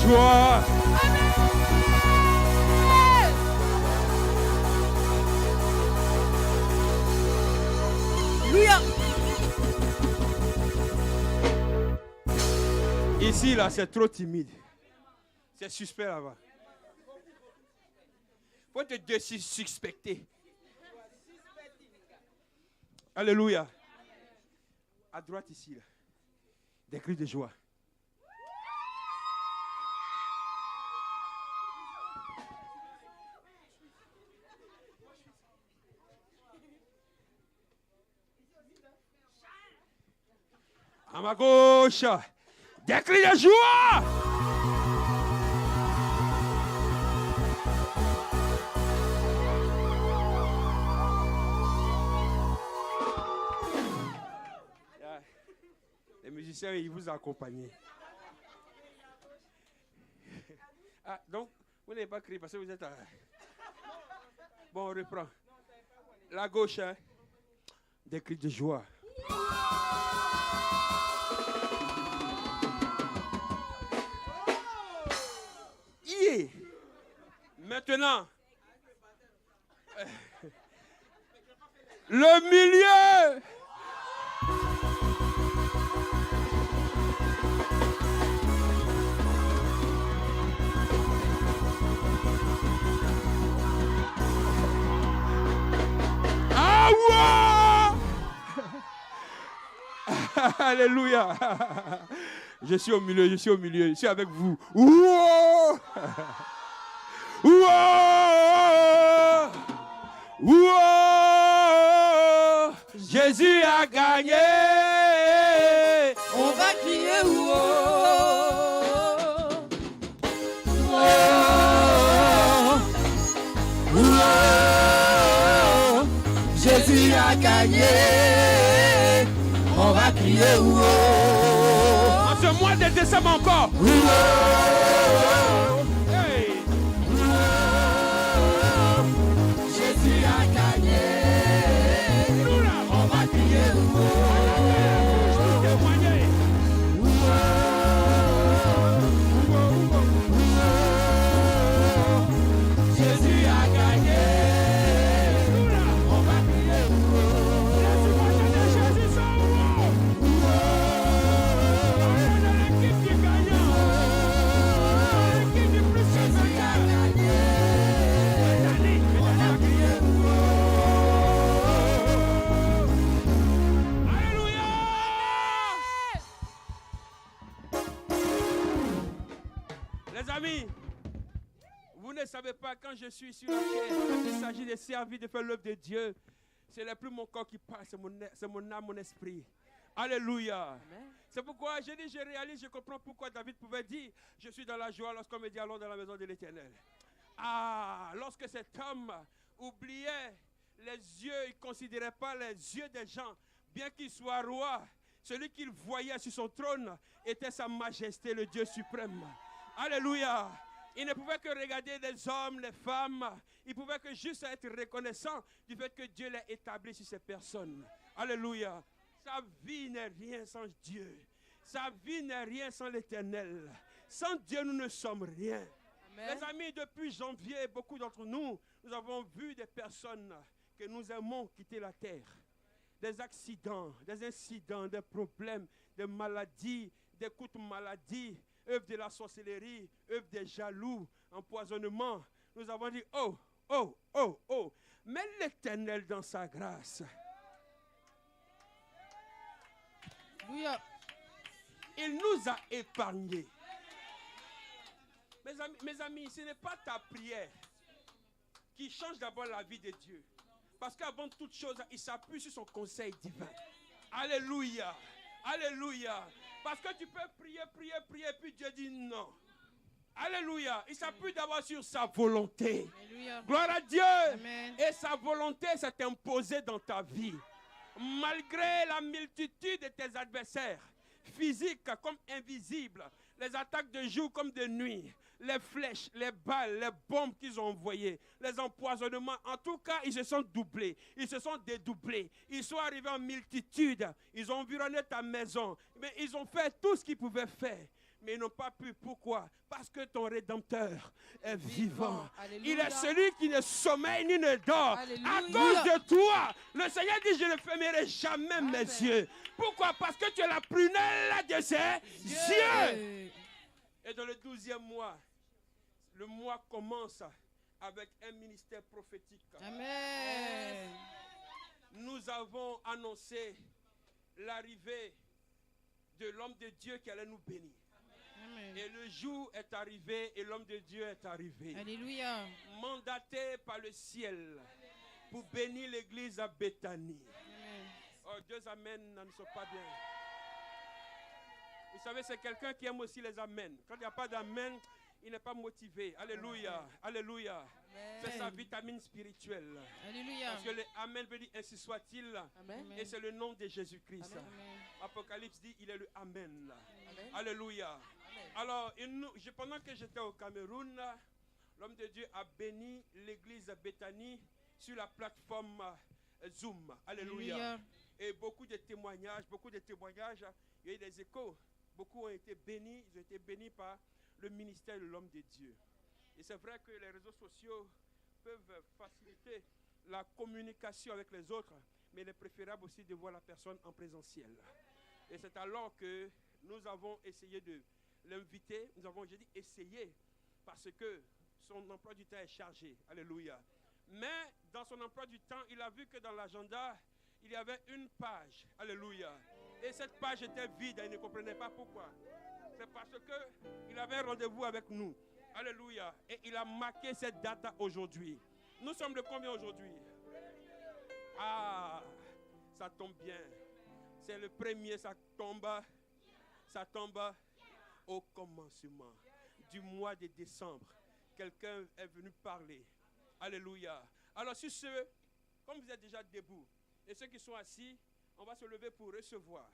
joie. Alléluia. Ici, là, c'est trop timide. C'est suspect là-bas. Faut te désuspecter. Alléluia. À droite ici, là. Des cris de joie. À ma gauche, des cris de joie. Les musiciens, ils vous accompagnent. Ah, donc, vous n'avez pas crié parce que vous êtes à... Bon, on reprend. La gauche, hein? Des cris de joie. Yeah. Maintenant, le milieu. Alléluia. Je suis au milieu, je suis avec vous. Ouah! Ouah! Ouah! Jésus a gagné. On va crier ouah. Ouah. Jésus a gagné. On va crier ouah. En ce mois de décembre encore. Hey. Jésus a gagné. On va crier Jésus a gagné. On va crier Les amis, vous ne savez pas, quand je suis sur la terre, quand il s'agit de servir, de faire l'œuvre de Dieu, ce n'est plus mon corps qui parle, c'est mon âme, mon esprit. Alléluia. C'est pourquoi je réalise, je comprends pourquoi David pouvait dire, je suis dans la joie lorsqu'on me dit allons dans la maison de l'Éternel. Ah, lorsque cet homme oubliait les yeux, il ne considérait pas les yeux des gens, bien qu'il soit roi, celui qu'il voyait sur son trône était sa majesté, le Dieu suprême. Alléluia. Il ne pouvait que regarder les hommes, les femmes. Il pouvait que juste être reconnaissant du fait que Dieu l'a établi sur ces personnes. Alléluia. Sa vie n'est rien sans Dieu. Sa vie n'est rien sans l'Éternel. Sans Dieu, nous ne sommes rien. Amen. Les amis, depuis janvier, beaucoup d'entre nous, nous avons vu des personnes que nous aimons quitter la terre. Des accidents, des incidents, des problèmes, des maladies, des coups de maladie, œuvre de la sorcellerie, œuvre des jaloux, empoisonnement. Nous avons dit, oh, oh, oh, oh. Mais l'Éternel dans sa grâce, il nous a épargnés. Mes amis, ce n'est pas ta prière qui change d'abord la vie de Dieu. Parce qu'avant toute chose, il s'appuie sur son conseil divin. Alléluia. Alléluia. Parce que tu peux prier, puis Dieu dit non. Alléluia. Il s'appuie d'abord sur sa volonté. Alléluia. Gloire à Dieu. Amen. Et sa volonté s'est imposée dans ta vie. Malgré la multitude de tes adversaires, physiques comme invisibles, les attaques de jour comme de nuit, les flèches, les balles, les bombes qu'ils ont envoyées, les empoisonnements, en tout cas, ils se sont doublés, ils se sont dédoublés, ils sont arrivés en multitude, ils ont environné ta maison, mais ils ont fait tout ce qu'ils pouvaient faire. Mais ils n'ont pas pu. Pourquoi? Parce que ton Rédempteur est vivant. Alléluia. Il est celui qui ne sommeille ni ne dort. Alléluia. À cause de toi, le Seigneur dit, je ne fermerai jamais mes Amen. yeux. Pourquoi? Parce que tu es la prunelle de ses yeux. Et dans le 12e mois, le mois commence avec un ministère prophétique. Amen. Nous avons annoncé l'arrivée de l'homme de Dieu qui allait nous bénir. Amen. Et le jour est arrivé et l'homme de Dieu est arrivé. Alléluia. Mandaté par le ciel pour bénir l'église à Béthanie. Amen. Oh, deux amens ne sont pas bien. Vous savez, c'est quelqu'un qui aime aussi les amens. Quand il n'y a pas d'amen, il n'est pas motivé. Alléluia. Alléluia. C'est sa vitamine spirituelle. Alléluia. Parce que le amen veut dire ainsi soit-il. Amen. Et c'est le nom de Jésus-Christ. Amen. Apocalypse dit il est le amen. Amen. Alléluia. Alors, pendant que j'étais au Cameroun, l'homme de Dieu a béni l'église Béthanie sur la plateforme Zoom. Alléluia. Alléluia. Et beaucoup de témoignages, il y a eu des échos. Beaucoup ont été bénis, ils ont été bénis par le ministère de l'homme de Dieu. Et c'est vrai que les réseaux sociaux peuvent faciliter la communication avec les autres, mais il est préférable aussi de voir la personne en présentiel. Et c'est alors que nous avons essayé de l'inviter. J'ai dit essayer, parce que son emploi du temps est chargé. Alléluia. Mais dans son emploi du temps, il a vu que dans l'agenda, il y avait une page. Alléluia. Et cette page était vide, il ne comprenait pas pourquoi. C'est parce qu'il avait un rendez-vous avec nous. Alléluia. Et il a marqué cette date aujourd'hui. Nous sommes le combien aujourd'hui? Ah, ça tombe bien. C'est le premier, ça tombe au commencement du mois de décembre. Quelqu'un est venu parler. Alléluia. Alors sur ceux, comme vous êtes déjà debout, et ceux qui sont assis, on va se lever pour recevoir.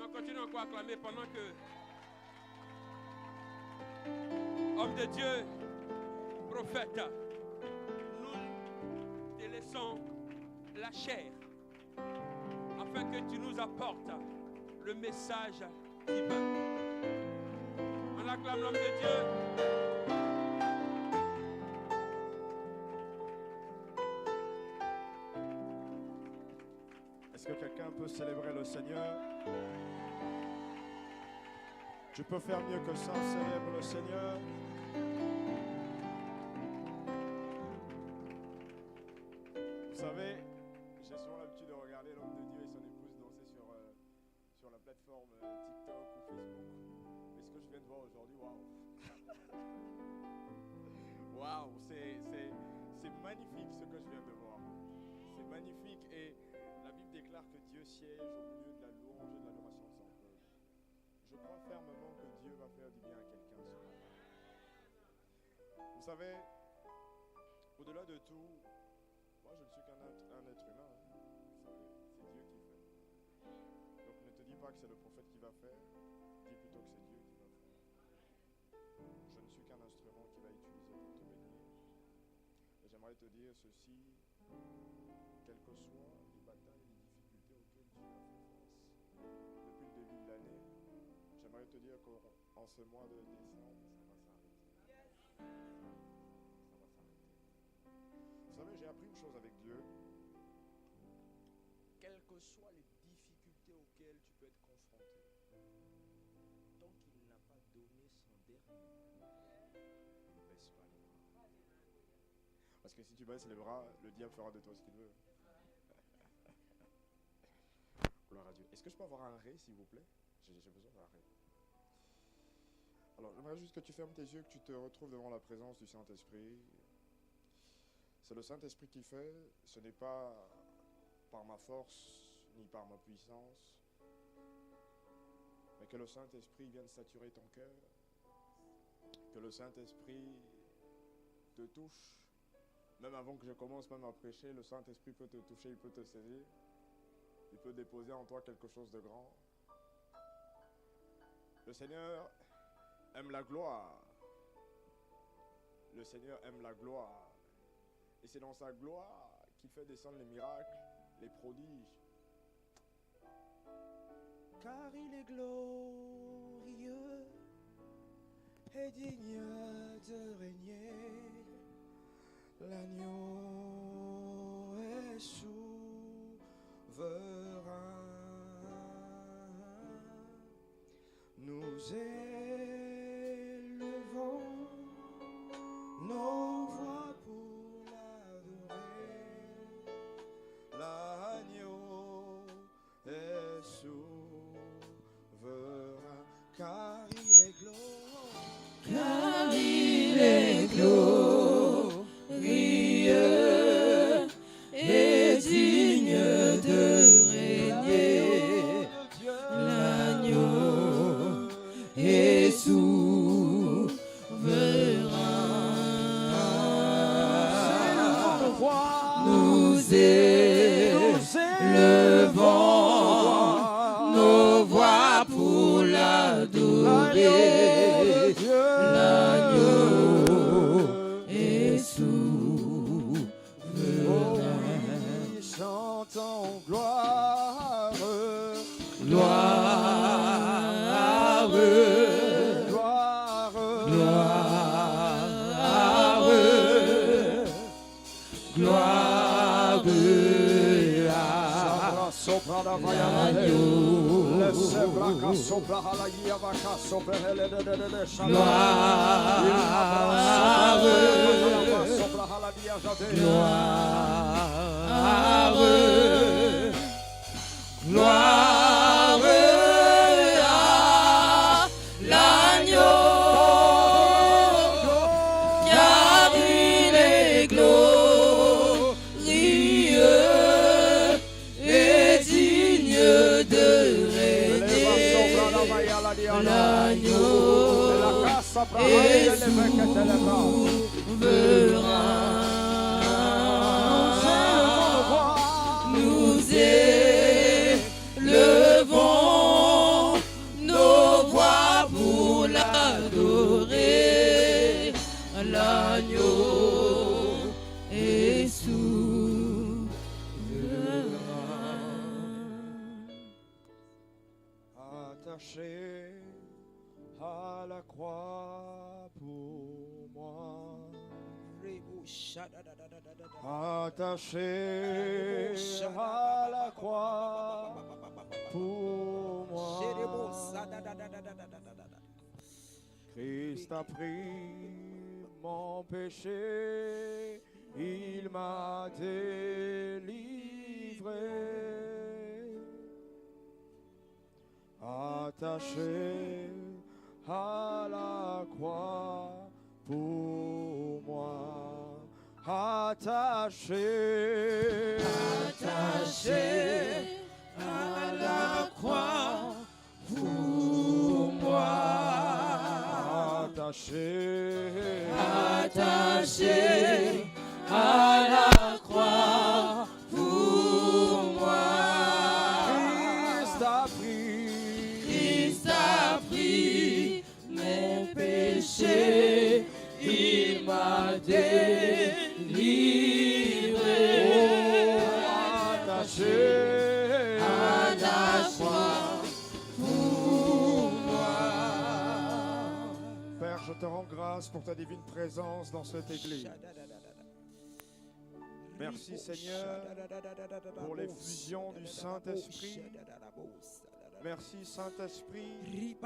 On continue encore à acclamer pendant que homme de Dieu, prophète, nous te laissons la chair afin que tu nous apportes le message divin. On acclame l'homme de Dieu. Est-ce que quelqu'un peut célébrer le Seigneur? Tu peux faire mieux que ça, célèbre le Seigneur. Vous savez, j'ai souvent l'habitude de regarder l'homme de Dieu et son épouse danser sur la plateforme TikTok ou Facebook. Mais ce que je viens de voir aujourd'hui, waouh! Waouh, c'est magnifique ce que je viens de voir. C'est magnifique et la Bible déclare que Dieu siège au milieu de la louange et de l'adoration de son peuple. Je crois fermement que Dieu va faire du bien à quelqu'un ce matin. Vous savez, au-delà de tout, moi je ne suis qu'un être humain. Vous savez, c'est Dieu qui fait. Donc ne te dis pas que c'est le prophète qui va faire, dis plutôt que c'est Dieu qui va faire. Je ne suis qu'un instrument qui va utiliser pour te bénir. Et j'aimerais te dire ceci, quelles que soient les batailles et les difficultés auxquelles tu as fait face depuis le début de l'année, j'aimerais te dire qu'en ce mois de décembre, ça va s'arrêter. Ça va s'arrêter. Vous savez, j'ai appris une chose avec Dieu. Quelles que soient les difficultés auxquelles tu peux être confronté, tant qu'il n'a pas donné son dernier mot, ne baisse pas les bras. Parce que si tu baisses les bras, le diable fera de toi ce qu'il veut. Gloire à Dieu. Est-ce que je peux avoir un ré, s'il vous plaît? J'ai besoin d'un ré. Alors, j'aimerais juste que tu fermes tes yeux, que tu te retrouves devant la présence du Saint-Esprit. C'est le Saint-Esprit qui fait. Ce n'est pas par ma force, ni par ma puissance, mais que le Saint-Esprit vienne saturer ton cœur. Que le Saint-Esprit te touche. Même avant que je commence même à prêcher, le Saint-Esprit peut te toucher, il peut te saisir. Il peut déposer en toi quelque chose de grand. Le Seigneur aime la gloire. Le Seigneur aime la gloire. Et c'est dans sa gloire qui fait descendre les miracles, les prodiges. Car il est glorieux et digne de régner. L'agneau est souverain. Nous élevons nos voix pour l'adorer. L'agneau est souverain, car il est glorieux. Car il est glorieux et digne de régner. L'agneau est souverain. Nous élevons nos voix pour l'adorer. L'agneau est souverain. Chantons gloire, Gloire, gloire, gloire, gloire sopra la l'agneau. le sebra sopra la yavaka sopra le sopra la diajade. Gloire à l'agneau, car il est glorieux et digne de régner. L'agneau est souverain. Nous élevons nos voix pour l'adorer. L'agneau est souverain. Attaché à la croix pour moi. Attaché à la croix pour moi. Christ a pris mon péché, il m'a délivré. Attaché à la croix pour moi. Attaché, Attaché à la croix pour moi. Attaché, Attaché à la croix pour moi. Christ a pris mon péché, il m'a délivré. Attaché À la croix pour moi. Père, je te rends grâce pour ta divine présence dans cette église. Merci Seigneur pour l'effusion du Saint-Esprit. Merci Saint-Esprit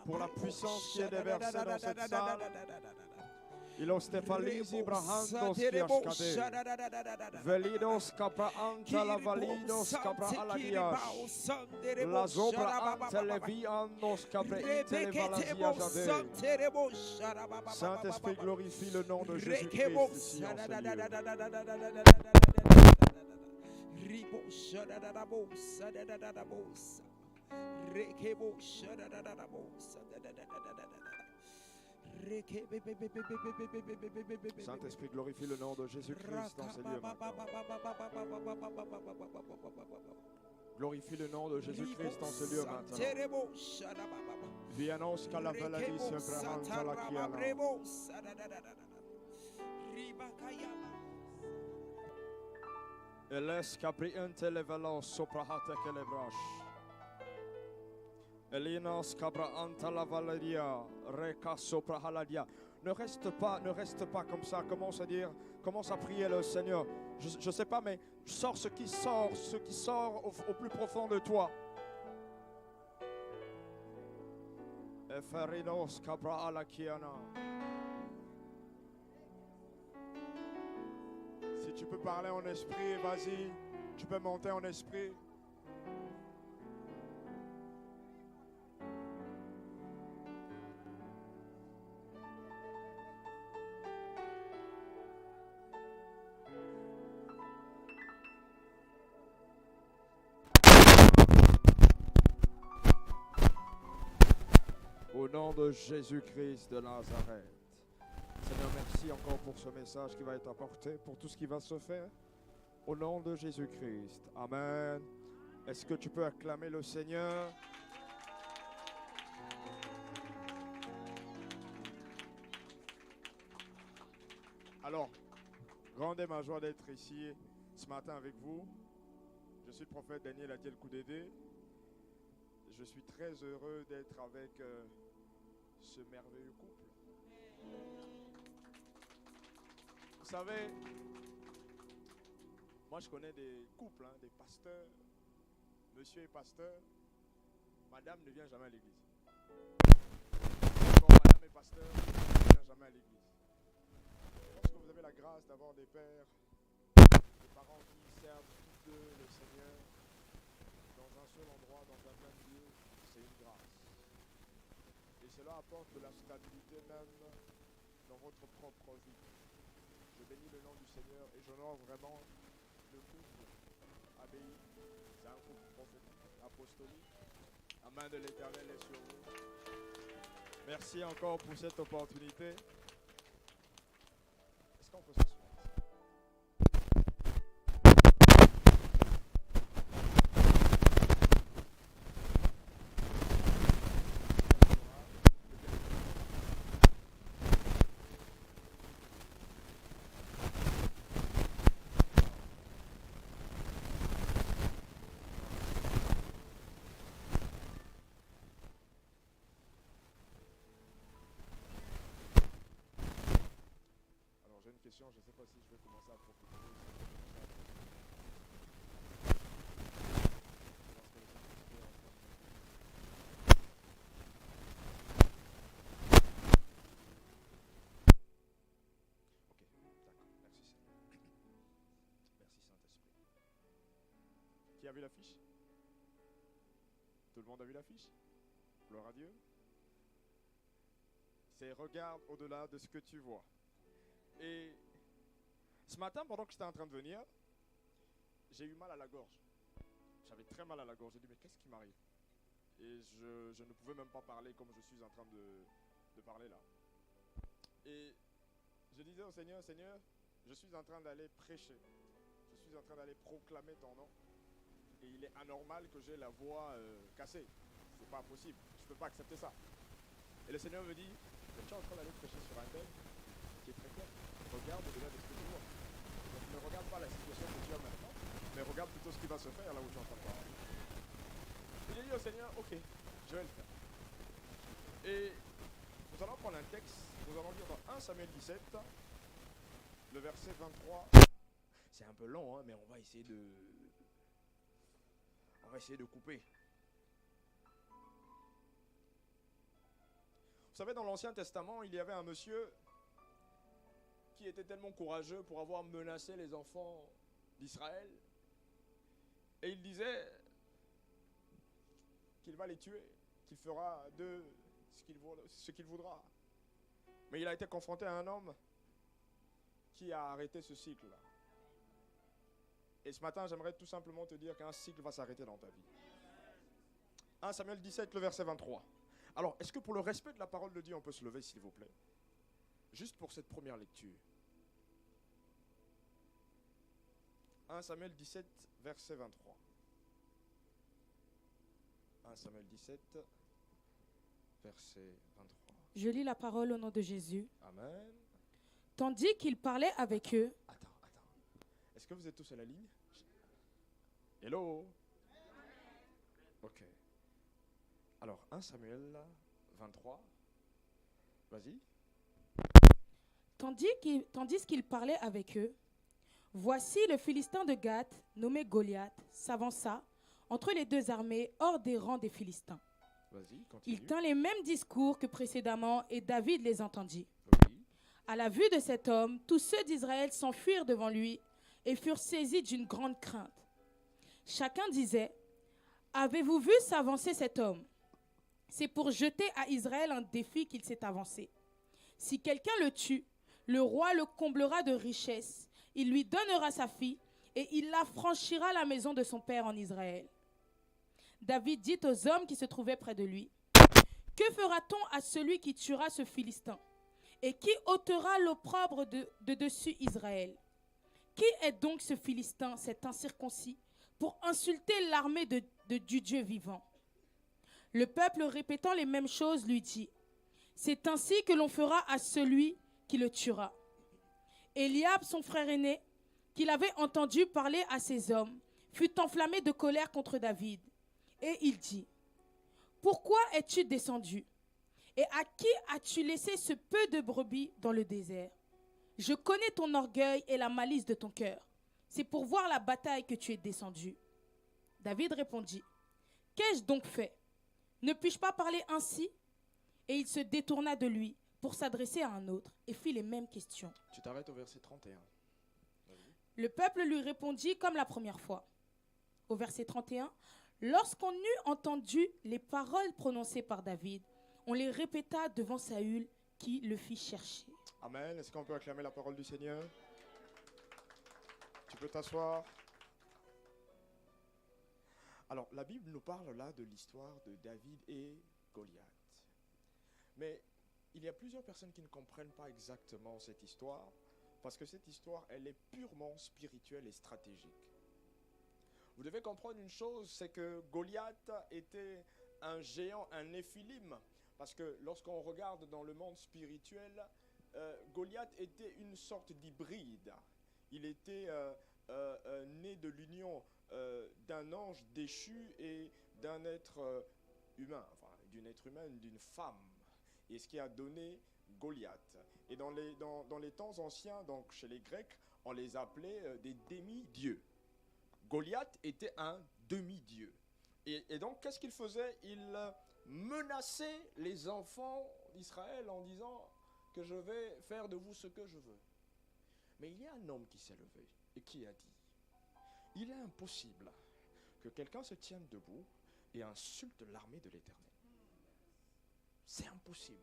pour la puissance qui est déversée dans cette salle. Ilos tefalizi brahandos kiashkade. Velidos capra anta la validos capra alagias. La zobra ante levianos capra ite le valazias jade. Saint-Esprit, glorifie le nom de Jésus-Christ ici en ce lieu. Saint-Esprit, glorifie le nom de Jésus-Christ dans ces lieux maintenant. Glorifie le nom de Jésus-Christ dans ce lieu maintenant. Vianos calaveladis brahanta la kiala. Eles cabriente levelos soprahate celebrash. Elinos cabra anta la valeria, reca soprahaladia. Ne reste pas comme ça. Commence à prier le Seigneur. Je sais pas, mais sors ce qui sort au plus profond de toi. Eferinos cabra alakiana. Si tu peux parler en esprit, vas-y. Tu peux monter en esprit. Au nom de Jésus-Christ de Nazareth. Seigneur, merci encore pour ce message qui va être apporté, pour tout ce qui va se faire. Au nom de Jésus-Christ. Amen. Est-ce que tu peux acclamer le Seigneur? Alors, grande est ma joie d'être ici ce matin avec vous. Je suis le prophète Daniel Atiel Koudédé. Je suis très heureux d'être avec ce merveilleux couple. Vous savez, moi je connais des couples, des pasteurs. Monsieur est pasteur, madame ne vient jamais à l'église. Quand madame est pasteur, elle ne vient jamais à l'église. Lorsque vous avez la grâce d'avoir des pères, des parents qui servent tous deux le Seigneur, dans un seul endroit, dans un même lieu, c'est une grâce. Et cela apporte de la stabilité même dans votre propre vie. Je bénis le nom du Seigneur et j'honore vraiment le couple abbaye. C'est un couple prophétique, apostolique. La main de l'Éternel est sur vous. Merci encore pour cette opportunité. Est-ce qu'on peut s'asseoir? Je ne sais pas si je vais commencer à profiter. Ok, d'accord. Merci Seigneur. Merci Saint-Esprit. Qui a vu l'affiche? Tout le monde a vu l'affiche? Gloire à Dieu. C'est regarde au-delà de ce que tu vois. Et ce matin, pendant que j'étais en train de venir, j'ai eu mal à la gorge. J'avais très mal à la gorge. J'ai dit, mais qu'est-ce qui m'arrive? Et je ne pouvais même pas parler comme je suis en train de parler là. Et je disais au Seigneur, Seigneur, je suis en train d'aller prêcher. Je suis en train d'aller proclamer ton nom. Et il est anormal que j'ai la voix cassée. C'est pas possible. Je ne peux pas accepter ça. Et le Seigneur me dit, tu es en train d'aller prêcher sur un thème qui est très clair. Regarde au-delà de ce que tu vois. Donc ne regarde pas la situation que tu as maintenant, mais regarde plutôt ce qui va se faire là où tu es en train de parler. Et j'ai dit au Seigneur, ok, je vais le faire. Et nous allons prendre un texte, nous allons lire dans 1 Samuel 17, le verset 23. C'est un peu long, mais on va essayer de couper. Vous savez, dans l'Ancien Testament, il y avait un monsieur qui était tellement courageux pour avoir menacé les enfants d'Israël. Et il disait qu'il va les tuer, qu'il fera d'eux ce qu'il voudra. Mais il a été confronté à un homme qui a arrêté ce cycle-là. Et ce matin, j'aimerais tout simplement te dire qu'un cycle va s'arrêter dans ta vie. 1 Samuel 17, le verset 23. Alors, est-ce que pour le respect de la parole de Dieu, on peut se lever, s'il vous plaît? Juste pour cette première lecture. 1 Samuel 17, verset 23. 1 Samuel 17, verset 23. Je lis la parole au nom de Jésus. Amen. Tandis qu'il parlait avec eux. Attends. Est-ce que vous êtes tous à la ligne? Hello. Ok. Alors, 1 Samuel 23. Vas-y. Tandis qu'il parlait avec eux, voici le Philistin de Gath, nommé Goliath, s'avança entre les deux armées hors des rangs des Philistins. Vas-y, continue. Il tint les mêmes discours que précédemment et David les entendit. Oui. À la vue de cet homme, tous ceux d'Israël s'enfuirent devant lui et furent saisis d'une grande crainte. Chacun disait, « Avez-vous vu s'avancer cet homme ? C'est pour jeter à Israël un défi qu'il s'est avancé. Si quelqu'un le tue, le roi le comblera de richesses, il lui donnera sa fille et il affranchira la maison de son père en Israël. » David dit aux hommes qui se trouvaient près de lui, « Que fera-t-on à celui qui tuera ce Philistin ? Et qui ôtera l'opprobre de dessus Israël ? Qui est donc ce Philistin, cet incirconcis, pour insulter l'armée du Dieu vivant ?» Le peuple, répétant les mêmes choses, lui dit, « C'est ainsi que l'on fera à celui qui le tuera. » Eliab, son frère aîné, qu'il avait entendu parler à ces hommes, fut enflammé de colère contre David. Et il dit, « Pourquoi es-tu descendu ? Et à qui as-tu laissé ce peu de brebis dans le désert ? Je connais ton orgueil et la malice de ton cœur. C'est pour voir la bataille que tu es descendu. » David répondit, « Qu'ai-je donc fait ? Ne puis-je pas parler ainsi ? » Et il se détourna de lui pour s'adresser à un autre et fit les mêmes questions. Tu t'arrêtes au verset 31. Vas-y. Le peuple lui répondit comme la première fois. Au verset 31, « Lorsqu'on eut entendu les paroles prononcées par David, on les répéta devant Saül qui le fit chercher. » Amen. Est-ce qu'on peut acclamer la parole du Seigneur? Tu peux t'asseoir. Alors, la Bible nous parle là de l'histoire de David et Goliath. Mais il y a plusieurs personnes qui ne comprennent pas exactement cette histoire, parce que cette histoire, elle est purement spirituelle et stratégique. Vous devez comprendre une chose, c'est que Goliath était un géant, un néphilim, parce que lorsqu'on regarde dans le monde spirituel, Goliath était une sorte d'hybride. Il était né de l'union d'un ange déchu et d'un être humain, enfin d'une être humaine, d'une femme. Et ce qui a donné Goliath. Et dans les temps anciens, donc chez les Grecs, on les appelait des demi-dieux. Goliath était un demi-dieu. Et donc, qu'est-ce qu'il faisait? Il menaçait les enfants d'Israël en disant que je vais faire de vous ce que je veux. Mais il y a un homme qui s'est levé et qui a dit, il est impossible que quelqu'un se tienne debout et insulte l'armée de l'Éternel. C'est impossible.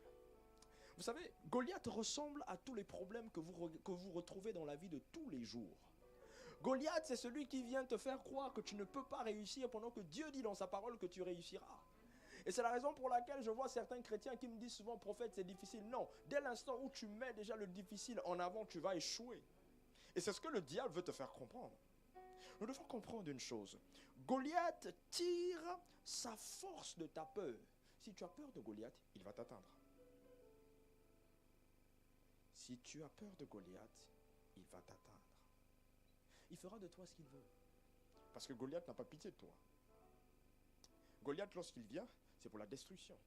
Vous savez, Goliath ressemble à tous les problèmes que vous retrouvez dans la vie de tous les jours. Goliath, c'est celui qui vient te faire croire que tu ne peux pas réussir pendant que Dieu dit dans sa parole que tu réussiras. Et c'est la raison pour laquelle je vois certains chrétiens qui me disent souvent, prophète, c'est difficile. Non, dès l'instant où tu mets déjà le difficile en avant, tu vas échouer. Et c'est ce que le diable veut te faire comprendre. Nous devons comprendre une chose. Goliath tire sa force de ta peur. Si tu as peur de Goliath, il va t'atteindre. Si tu as peur de Goliath, il va t'atteindre. Il fera de toi ce qu'il veut. Parce que Goliath n'a pas pitié de toi. Goliath, lorsqu'il vient, c'est pour la destruction.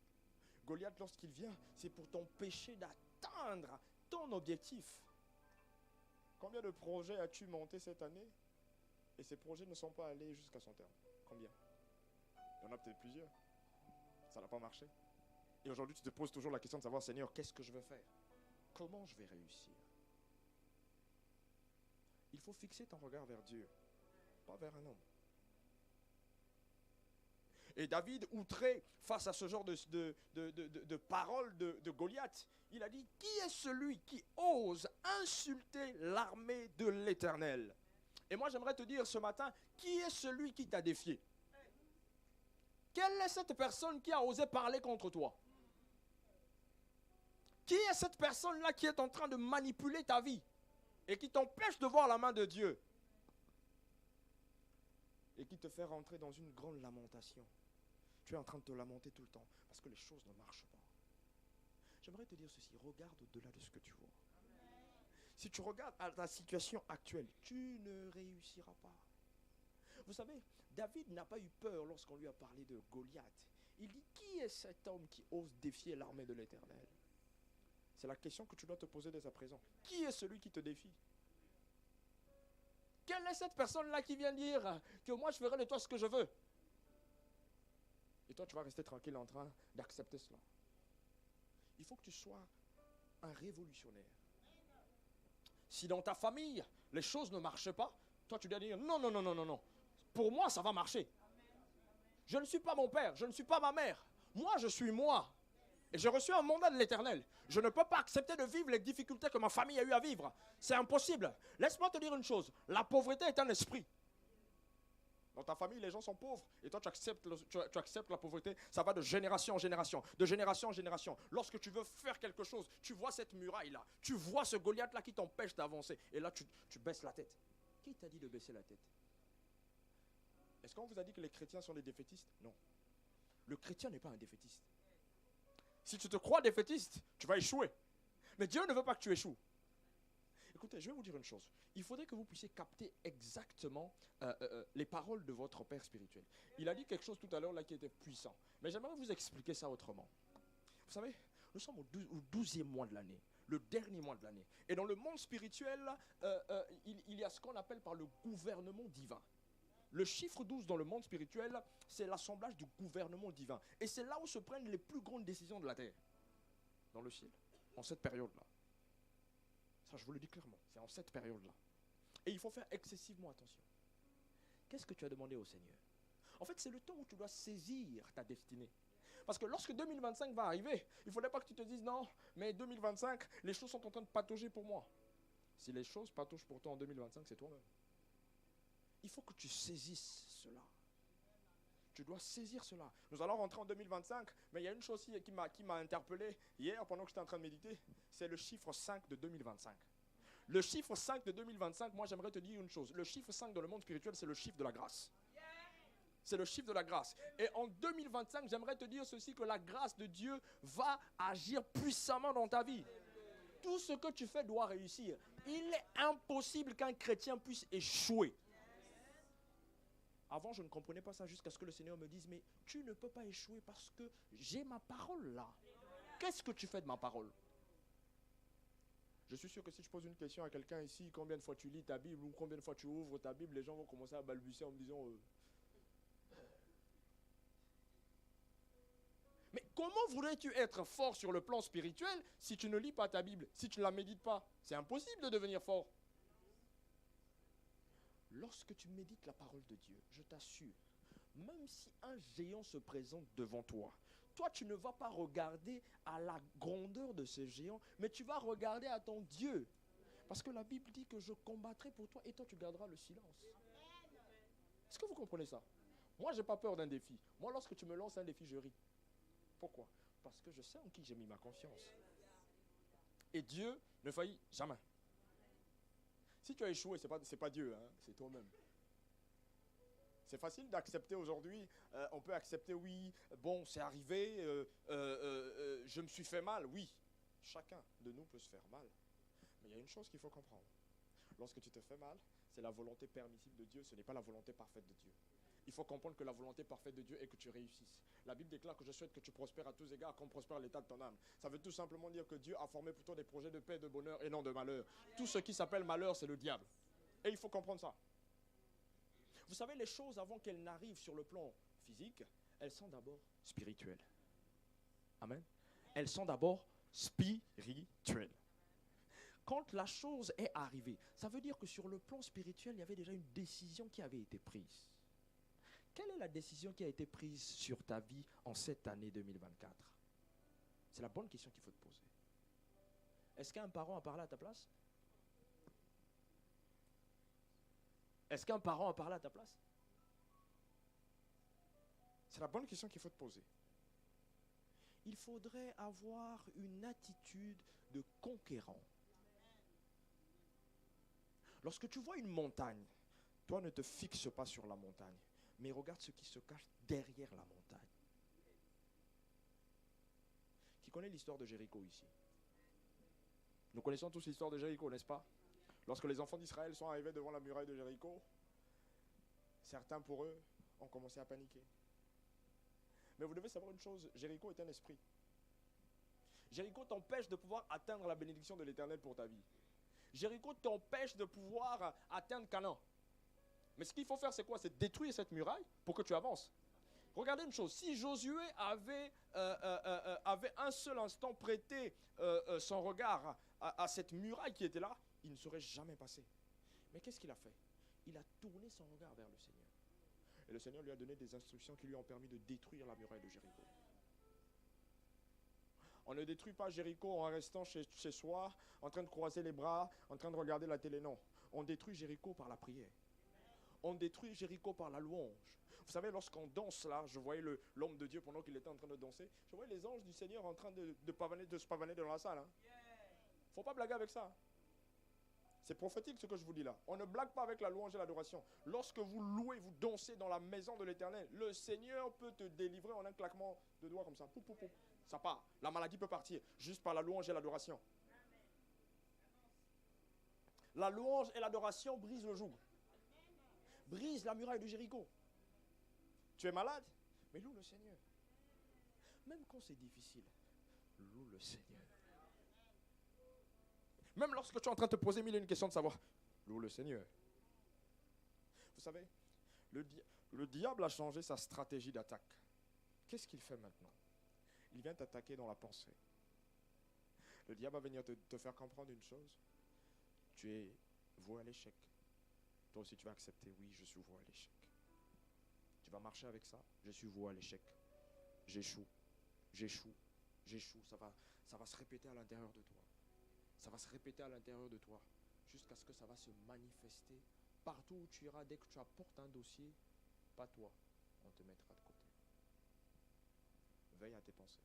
Goliath, lorsqu'il vient, c'est pour t'empêcher d'atteindre ton objectif. Combien de projets as-tu monté cette année et ces projets ne sont pas allés jusqu'à son terme? Combien? Il y en a peut-être plusieurs. Ça n'a pas marché. Et aujourd'hui, tu te poses toujours la question de savoir, Seigneur, qu'est-ce que je vais faire? Comment je vais réussir? Il faut fixer ton regard vers Dieu, pas vers un homme. Et David, outré face à ce genre de paroles de Goliath, il a dit, qui est celui qui ose insulter l'armée de l'Éternel? Et moi, j'aimerais te dire ce matin, qui est celui qui t'a défié? Quelle est cette personne qui a osé parler contre toi? Qui est cette personne-là qui est en train de manipuler ta vie et qui t'empêche de voir la main de Dieu et qui te fait rentrer dans une grande lamentation? Tu es en train de te lamenter tout le temps parce que les choses ne marchent pas. J'aimerais te dire ceci, regarde au-delà de ce que tu vois. Si tu regardes à ta situation actuelle, tu ne réussiras pas. Vous savez, David n'a pas eu peur lorsqu'on lui a parlé de Goliath. Il dit, qui est cet homme qui ose défier l'armée de l'Éternel? C'est la question que tu dois te poser dès à présent. Qui est celui qui te défie? Quelle est cette personne-là qui vient dire que moi je ferai de toi ce que je veux? Et toi tu vas rester tranquille en train d'accepter cela. Il faut que tu sois un révolutionnaire. Si dans ta famille les choses ne marchent pas, toi tu dois dire non, non, non, non, non, non. Pour moi ça va marcher. Je ne suis pas mon père, je ne suis pas ma mère. Moi je suis moi. Et j'ai reçu un mandat de l'Éternel. Je ne peux pas accepter de vivre les difficultés que ma famille a eu à vivre. C'est impossible. Laisse-moi te dire une chose. La pauvreté est un esprit. Dans ta famille, les gens sont pauvres. Et toi, tu acceptes la pauvreté. Ça va de génération en génération. De génération en génération. Lorsque tu veux faire quelque chose, tu vois cette muraille-là. Tu vois ce Goliath-là qui t'empêche d'avancer. Et là, tu baisses la tête. Qui t'a dit de baisser la tête? Est-ce qu'on vous a dit que les chrétiens sont des défaitistes? Non. Le chrétien n'est pas un défaitiste. Si tu te crois défaitiste, tu vas échouer. Mais Dieu ne veut pas que tu échoues. Écoutez, je vais vous dire une chose. Il faudrait que vous puissiez capter exactement les paroles de votre Père spirituel. Il a dit quelque chose tout à l'heure là qui était puissant. Mais j'aimerais vous expliquer ça autrement. Vous savez, nous sommes au 12e mois de l'année. Le dernier mois de l'année. Et dans le monde spirituel, il y a ce qu'on appelle par le gouvernement divin. Le chiffre 12 dans le monde spirituel, c'est l'assemblage du gouvernement divin. Et c'est là où se prennent les plus grandes décisions de la terre. Dans le ciel. En cette période-là. Ça, je vous le dis clairement. C'est en cette période-là. Et il faut faire excessivement attention. Qu'est-ce que tu as demandé au Seigneur? En fait, c'est le temps où tu dois saisir ta destinée. Parce que lorsque 2025 va arriver, il ne faudrait pas que tu te dises non, mais 2025, les choses sont en train de patauger pour moi. Si les choses pataugent pour toi en 2025, c'est toi-même. Il faut que tu saisisses cela. Tu dois saisir cela. Nous allons rentrer en 2025, mais il y a une chose qui m'a interpellé hier pendant que j'étais en train de méditer, c'est le chiffre 5 de 2025. Le chiffre 5 de 2025, moi j'aimerais te dire une chose. Le chiffre 5 dans le monde spirituel, c'est le chiffre de la grâce. C'est le chiffre de la grâce. Et en 2025, j'aimerais te dire ceci, que la grâce de Dieu va agir puissamment dans ta vie. Tout ce que tu fais doit réussir. Il est impossible qu'un chrétien puisse échouer. Avant, je ne comprenais pas ça jusqu'à ce que le Seigneur me dise, mais tu ne peux pas échouer parce que j'ai ma parole là. Qu'est-ce que tu fais de ma parole? Je suis sûr que si je pose une question à quelqu'un ici, combien de fois tu lis ta Bible ou combien de fois tu ouvres ta Bible, les gens vont commencer à balbutier en me disant Mais comment voudrais-tu être fort sur le plan spirituel si tu ne lis pas ta Bible, si tu ne la médites pas? C'est impossible de devenir fort. Lorsque tu médites la parole de Dieu, je t'assure, même si un géant se présente devant toi, toi tu ne vas pas regarder à la grandeur de ce géant, mais tu vas regarder à ton Dieu. Parce que la Bible dit que je combattrai pour toi et toi tu garderas le silence. Est-ce que vous comprenez ça? Moi je n'ai pas peur d'un défi. Moi lorsque tu me lances un défi, je ris. Pourquoi? Parce que je sais en qui j'ai mis ma confiance. Et Dieu ne faillit jamais. Si tu as échoué, c'est pas Dieu, hein, c'est toi-même. C'est facile d'accepter aujourd'hui. On peut accepter, oui, bon, c'est arrivé, je me suis fait mal, oui. Chacun de nous peut se faire mal. Mais il y a une chose qu'il faut comprendre. Lorsque tu te fais mal, c'est la volonté permissible de Dieu, ce n'est pas la volonté parfaite de Dieu. Il faut comprendre que la volonté parfaite de Dieu est que tu réussisses. La Bible déclare que je souhaite que tu prospères à tous égards, comme prospère l'état de ton âme. Ça veut tout simplement dire que Dieu a formé pour toi des projets de paix, de bonheur et non de malheur. Tout ce qui s'appelle malheur, c'est le diable. Et il faut comprendre ça. Vous savez, les choses, avant qu'elles n'arrivent sur le plan physique, elles sont d'abord spirituelles. Amen. Elles sont d'abord spirituelles. Quand la chose est arrivée, ça veut dire que sur le plan spirituel, il y avait déjà une décision qui avait été prise. Quelle est la décision qui a été prise sur ta vie en cette année 2024? C'est la bonne question qu'il faut te poser. Est-ce qu'un parent a parlé à ta place? Est-ce qu'un parent a parlé à ta place? C'est la bonne question qu'il faut te poser. Il faudrait avoir une attitude de conquérant. Lorsque tu vois une montagne, toi ne te fixe pas sur la montagne, mais regarde ce qui se cache derrière la montagne. Qui connaît l'histoire de Jéricho ici? Nous connaissons tous l'histoire de Jéricho, n'est-ce pas? Lorsque les enfants d'Israël sont arrivés devant la muraille de Jéricho, Certains pour eux ont commencé à paniquer. Mais vous devez savoir une chose, Jéricho est un esprit. Jéricho t'empêche de pouvoir atteindre la bénédiction de l'Éternel pour ta vie. Jéricho t'empêche de pouvoir atteindre Canaan. Mais ce qu'il faut faire, c'est quoi? C'est détruire cette muraille pour que tu avances. Regardez une chose, si Josué avait un seul instant prêté son regard à cette muraille qui était là, il ne serait jamais passé. Mais qu'est-ce qu'il a fait? Il a tourné son regard vers le Seigneur. Et le Seigneur lui a donné des instructions qui lui ont permis de détruire la muraille de Jéricho. On ne détruit pas Jéricho en restant chez soi, en train de croiser les bras, en train de regarder la télé, non. On détruit Jéricho par la prière. On détruit Jéricho par la louange. Vous savez, lorsqu'on danse là, je voyais l'homme de Dieu pendant qu'il était en train de danser, je voyais les anges du Seigneur en train de se pavaner dans la salle. Il ne faut pas blaguer avec ça. C'est prophétique ce que je vous dis là. On ne blague pas avec la louange et l'adoration. Lorsque vous louez, vous dansez dans la maison de l'Éternel, le Seigneur peut te délivrer en un claquement de doigts comme ça. Pou, pou, pou. Ça part. La maladie peut partir juste par la louange et l'adoration. La louange et l'adoration brisent le joug. Brise la muraille de Jéricho. Tu es malade, mais loue le Seigneur. Même quand c'est difficile, loue le Seigneur. Même lorsque tu es en train de te poser mille et une questions de savoir, loue le Seigneur. Vous savez, le diable a changé sa stratégie d'attaque. Qu'est-ce qu'il fait maintenant? Il vient t'attaquer dans la pensée. Le diable va venir te faire comprendre une chose. Tu es voué à l'échec. Toi aussi tu vas accepter, oui, je suis voué à l'échec. Tu vas marcher avec ça, je suis voué à l'échec. J'échoue, j'échoue, j'échoue. Ça va se répéter à l'intérieur de toi. Ça va se répéter à l'intérieur de toi jusqu'à ce que ça va se manifester partout où tu iras. Dès que tu apportes un dossier, pas toi, on te mettra de côté. Veille à tes pensées.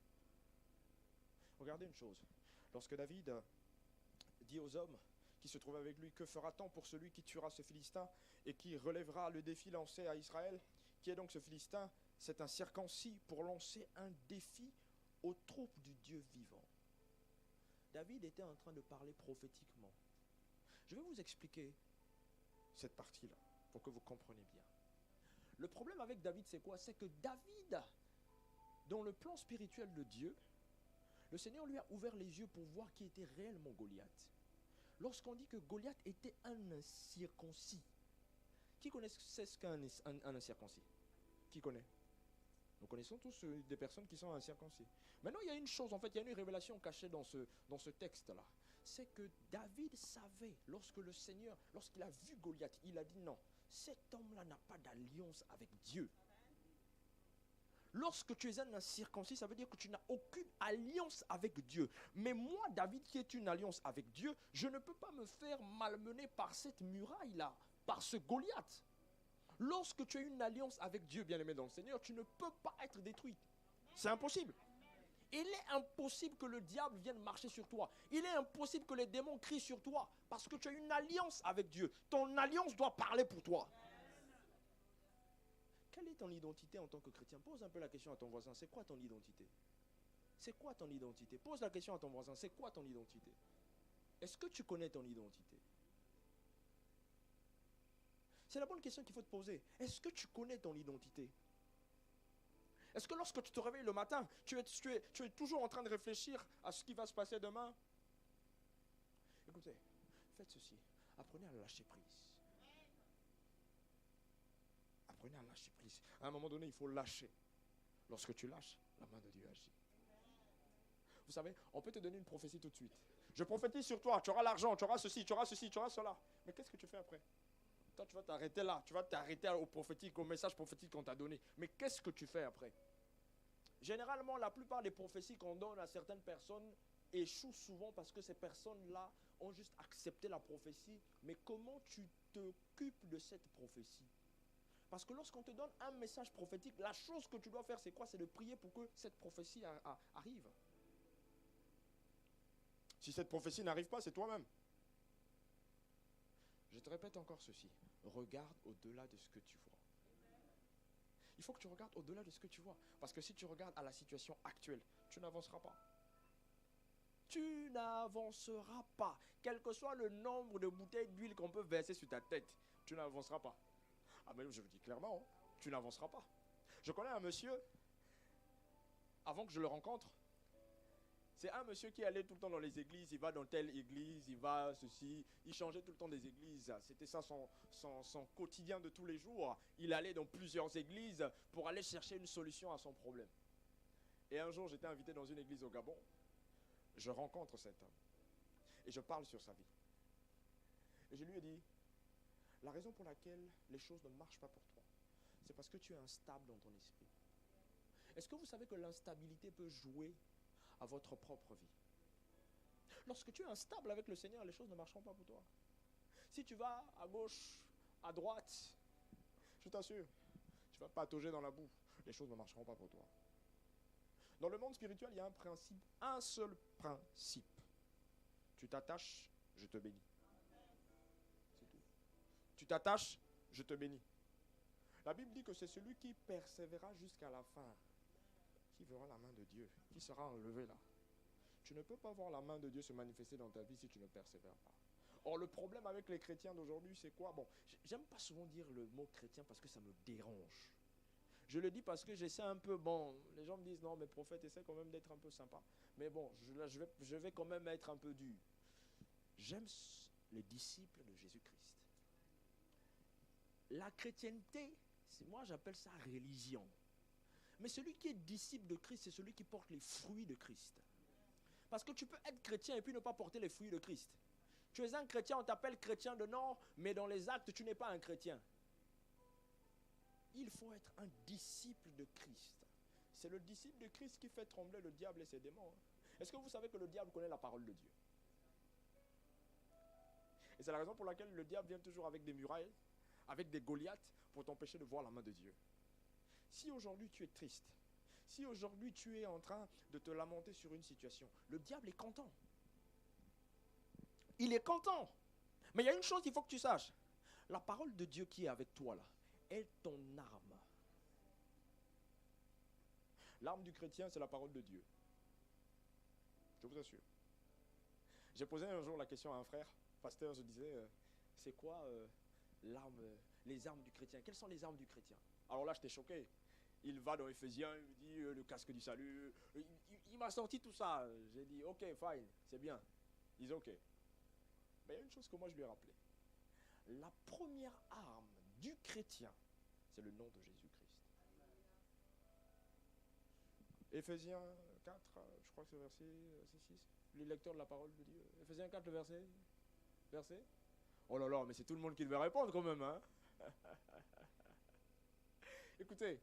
Regardez une chose. Lorsque David dit aux hommes qui se trouvaient avec lui, que fera-t-on pour celui qui tuera ce Philistin et qui relèvera le défi lancé à Israël? Qui est donc ce Philistin? C'est un circoncis pour lancer un défi aux troupes du Dieu vivant. David était en train de parler prophétiquement. Je vais vous expliquer cette partie-là pour que vous compreniez bien. Le problème avec David, c'est quoi? C'est que David, dans le plan spirituel de Dieu, le Seigneur lui a ouvert les yeux pour voir qui était réellement Goliath. Lorsqu'on dit que Goliath était un incirconcis, qui connaît ce qu'est un incirconcis? Qui connaît? Nous connaissons tous des personnes qui sont incirconcis. Maintenant, il y a une chose, en fait, il y a une révélation cachée dans ce texte-là. C'est que David savait, lorsqu'il a vu Goliath, il a dit non, cet homme-là n'a pas d'alliance avec Dieu. Lorsque tu es un incirconcis, ça veut dire que tu n'as aucune alliance avec Dieu. Mais moi, David, qui est une alliance avec Dieu, je ne peux pas me faire malmener par cette muraille-là, par ce Goliath. Lorsque tu as une alliance avec Dieu, bien-aimé dans le Seigneur, tu ne peux pas être détruit. C'est impossible. Il est impossible que le diable vienne marcher sur toi. Il est impossible que les démons crient sur toi parce que tu as une alliance avec Dieu. Ton alliance doit parler pour toi. Quelle est ton identité en tant que chrétien? Pose un peu la question à ton voisin. C'est quoi ton identité? C'est quoi ton identité? Pose la question à ton voisin. C'est quoi ton identité? Est-ce que tu connais ton identité? C'est la bonne question qu'il faut te poser. Est-ce que tu connais ton identité? Est-ce que lorsque tu te réveilles le matin, tu es toujours en train de réfléchir à ce qui va se passer demain? Écoutez, faites ceci. Apprenez à lâcher prise. Apprenez à lâcher prise. À un moment donné, il faut lâcher. Lorsque tu lâches, la main de Dieu agit. Vous savez, on peut te donner une prophétie tout de suite. Je prophétise sur toi, tu auras l'argent, tu auras ceci, tu auras ceci, tu auras cela. Mais qu'est-ce que tu fais après? Toi, tu vas t'arrêter là, tu vas t'arrêter au prophétique, au message prophétique qu'on t'a donné. Mais qu'est-ce que tu fais après? Généralement, la plupart des prophéties qu'on donne à certaines personnes échouent souvent parce que ces personnes-là ont juste accepté la prophétie. Mais comment tu t'occupes de cette prophétie? Parce que lorsqu'on te donne un message prophétique, la chose que tu dois faire, c'est quoi? C'est de prier pour que cette prophétie arrive. Si cette prophétie n'arrive pas, c'est toi-même. Je te répète encore ceci. Regarde au-delà de ce que tu vois. Il faut que tu regardes au-delà de ce que tu vois. Parce que si tu regardes à la situation actuelle, tu n'avanceras pas. Tu n'avanceras pas. Quel que soit le nombre de bouteilles d'huile qu'on peut verser sur ta tête, tu n'avanceras pas. Ah mais je vous dis clairement, hein, tu n'avanceras pas. Je connais un monsieur, avant que je le rencontre, c'est un monsieur qui allait tout le temps dans les églises, il va dans telle église, il va ceci, il changeait tout le temps des églises. C'était ça son quotidien de tous les jours. Il allait dans plusieurs églises pour aller chercher une solution à son problème. Et un jour, j'étais invité dans une église au Gabon. Je rencontre cet homme et je parle sur sa vie. Et je lui ai dit, la raison pour laquelle les choses ne marchent pas pour toi, c'est parce que tu es instable dans ton esprit. Est-ce que vous savez que l'instabilité peut jouer à votre propre vie? Lorsque tu es instable avec le Seigneur, les choses ne marcheront pas pour toi. Si tu vas à gauche, à droite, je t'assure, tu vas patauger dans la boue. Les choses ne marcheront pas pour toi. Dans le monde spirituel, il y a un principe, un seul principe. Tu t'attaches, je te bénis. C'est tout. Tu t'attaches, je te bénis. La Bible dit que c'est celui qui persévérera jusqu'à la fin qui verra la main de Dieu, qui sera enlevé là. Tu ne peux pas voir la main de Dieu se manifester dans ta vie si tu ne persévères pas. Or, le problème avec les chrétiens d'aujourd'hui, c'est quoi? Bon, j'aime pas souvent dire le mot chrétien parce que ça me dérange. Je le dis parce que j'essaie un peu, bon, les gens me disent non, mais prophète, essaie quand même d'être un peu sympa. Mais bon, je vais quand même être un peu dur. J'aime les disciples de Jésus-Christ. La chrétienté, moi j'appelle ça religion. Mais celui qui est disciple de Christ, c'est celui qui porte les fruits de Christ. Parce que tu peux être chrétien et puis ne pas porter les fruits de Christ. Tu es un chrétien, on t'appelle chrétien de nom, mais dans les actes, tu n'es pas un chrétien. Il faut être un disciple de Christ. C'est le disciple de Christ qui fait trembler le diable et ses démons. Est-ce que vous savez que le diable connaît la parole de Dieu? Et c'est la raison pour laquelle le diable vient toujours avec des murailles, avec des Goliaths, pour t'empêcher de voir la main de Dieu. Si aujourd'hui tu es triste, si aujourd'hui tu es en train de te lamenter sur une situation, le diable est content. Il est content. Mais il y a une chose qu'il faut que tu saches. La parole de Dieu qui est avec toi là, est ton arme. L'arme du chrétien, c'est la parole de Dieu. Je vous assure. J'ai posé un jour la question à un frère, pasteur, je disais, c'est quoi les armes du chrétien? Quelles sont les armes du chrétien? Alors là, j'étais choqué. Il va dans Éphésiens, il me dit le casque du salut. Il m'a sorti tout ça. J'ai dit, ok, fine, c'est bien. Il dit, ok. Mais il y a une chose que moi je lui ai rappelé. La première arme du chrétien, c'est le nom de Jésus-Christ. Éphésiens 4, je crois que c'est verset 6. Les lecteurs de la parole de Dieu. Éphésiens 4, le verset. Oh là là, mais c'est tout le monde qui devait répondre quand même, hein. Écoutez,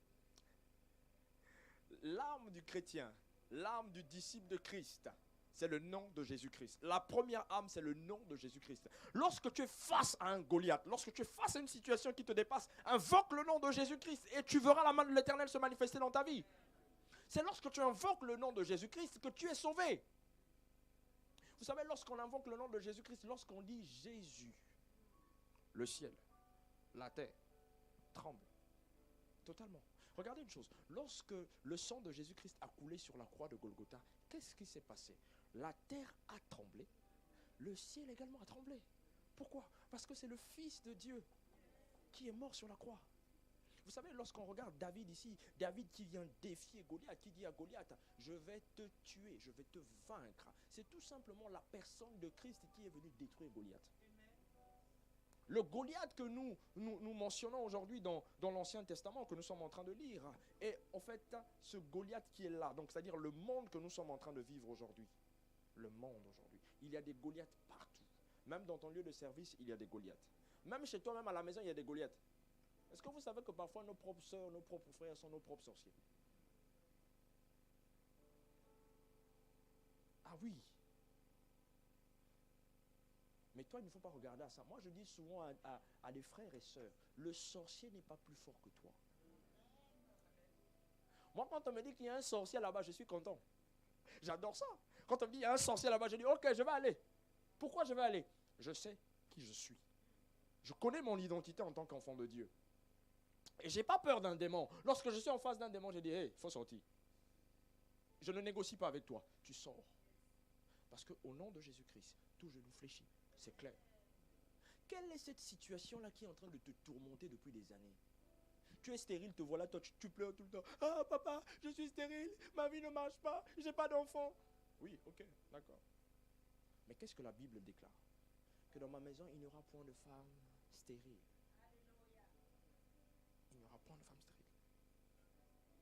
l'arme du chrétien, l'arme du disciple de Christ, c'est le nom de Jésus-Christ. La première arme, c'est le nom de Jésus-Christ. Lorsque tu es face à un Goliath, lorsque tu es face à une situation qui te dépasse, invoque le nom de Jésus-Christ et tu verras la main de l'Éternel se manifester dans ta vie. C'est lorsque tu invoques le nom de Jésus-Christ que tu es sauvé. Vous savez, lorsqu'on invoque le nom de Jésus-Christ, lorsqu'on dit Jésus, le ciel, la terre, tremble. Totalement. Regardez une chose. Lorsque le sang de Jésus-Christ a coulé sur la croix de Golgotha, qu'est-ce qui s'est passé? La terre a tremblé. Le ciel également a tremblé. Pourquoi? Parce que c'est le Fils de Dieu qui est mort sur la croix. Vous savez, lorsqu'on regarde David ici, David qui vient défier Goliath, qui dit à Goliath, je vais te tuer, je vais te vaincre. C'est tout simplement la personne de Christ qui est venue détruire Goliath. Le Goliath que nous mentionnons aujourd'hui dans l'Ancien Testament, que nous sommes en train de lire, est en fait ce Goliath qui est là. Donc c'est-à-dire le monde que nous sommes en train de vivre aujourd'hui. Le monde aujourd'hui. Il y a des Goliaths partout. Même dans ton lieu de service, il y a des Goliaths. Même chez toi, même à la maison, il y a des Goliaths. Est-ce que vous savez que parfois nos propres sœurs, nos propres frères sont nos propres sorciers? Ah oui. Mais toi, il ne faut pas regarder à ça. Moi, je dis souvent à des frères et sœurs, le sorcier n'est pas plus fort que toi. Moi, quand on me dit qu'il y a un sorcier là-bas, je suis content. J'adore ça. Quand on me dit qu'il y a un sorcier là-bas, je dis, ok, je vais aller. Pourquoi je vais aller? Je sais qui je suis. Je connais mon identité en tant qu'enfant de Dieu. Et je n'ai pas peur d'un démon. Lorsque je suis en face d'un démon, je dis, hey, il faut sortir. Je ne négocie pas avec toi. Tu sors. Parce qu'au nom de Jésus-Christ, tout genou fléchit. C'est clair. Quelle est cette situation-là qui est en train de te tourmenter depuis des années? Tu es stérile, te voilà, toi tu pleures tout le temps. Ah papa, je suis stérile, ma vie ne marche pas, j'ai pas d'enfant. Oui, ok, d'accord. Mais qu'est-ce que la Bible déclare? Que dans ma maison, il n'y aura point de femme stérile. Il n'y aura point de femme stérile.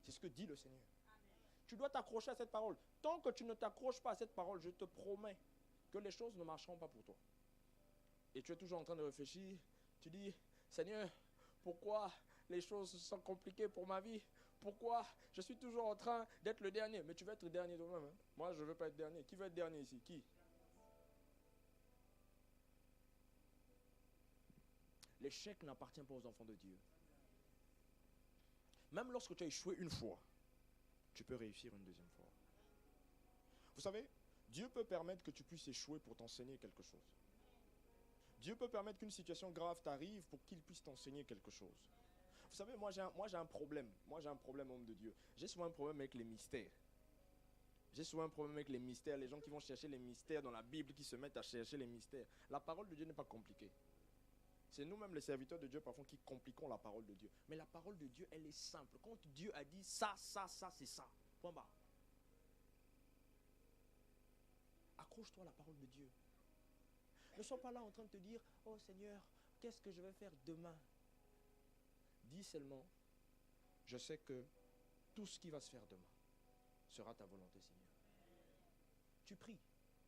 C'est ce que dit le Seigneur. Tu dois t'accrocher à cette parole. Tant que tu ne t'accroches pas à cette parole, je te promets que les choses ne marcheront pas pour toi. Et tu es toujours en train de réfléchir. Tu dis, Seigneur, pourquoi les choses sont compliquées pour ma vie? Pourquoi je suis toujours en train d'être le dernier? Mais tu veux être le dernier toi-même. Hein? Moi, je ne veux pas être dernier. Qui veut être dernier ici? Qui? L'échec n'appartient pas aux enfants de Dieu. Même lorsque tu as échoué une fois, tu peux réussir une deuxième fois. Vous savez, Dieu peut permettre que tu puisses échouer pour t'enseigner quelque chose. Dieu peut permettre qu'une situation grave t'arrive pour qu'il puisse t'enseigner quelque chose. Vous savez, moi j'ai un problème. Moi j'ai un problème, homme de Dieu. J'ai souvent un problème avec les mystères. J'ai souvent un problème avec les mystères. Les gens qui vont chercher les mystères dans la Bible, qui se mettent à chercher les mystères. La parole de Dieu n'est pas compliquée. C'est nous-mêmes les serviteurs de Dieu parfois qui compliquons la parole de Dieu. Mais la parole de Dieu, elle est simple. Quand Dieu a dit ça, c'est ça. Point barre. Accroche-toi à la parole de Dieu. Ne sois pas là en train de te dire, oh Seigneur, qu'est-ce que je vais faire demain? Dis seulement, je sais que tout ce qui va se faire demain sera ta volonté, Seigneur. Tu pries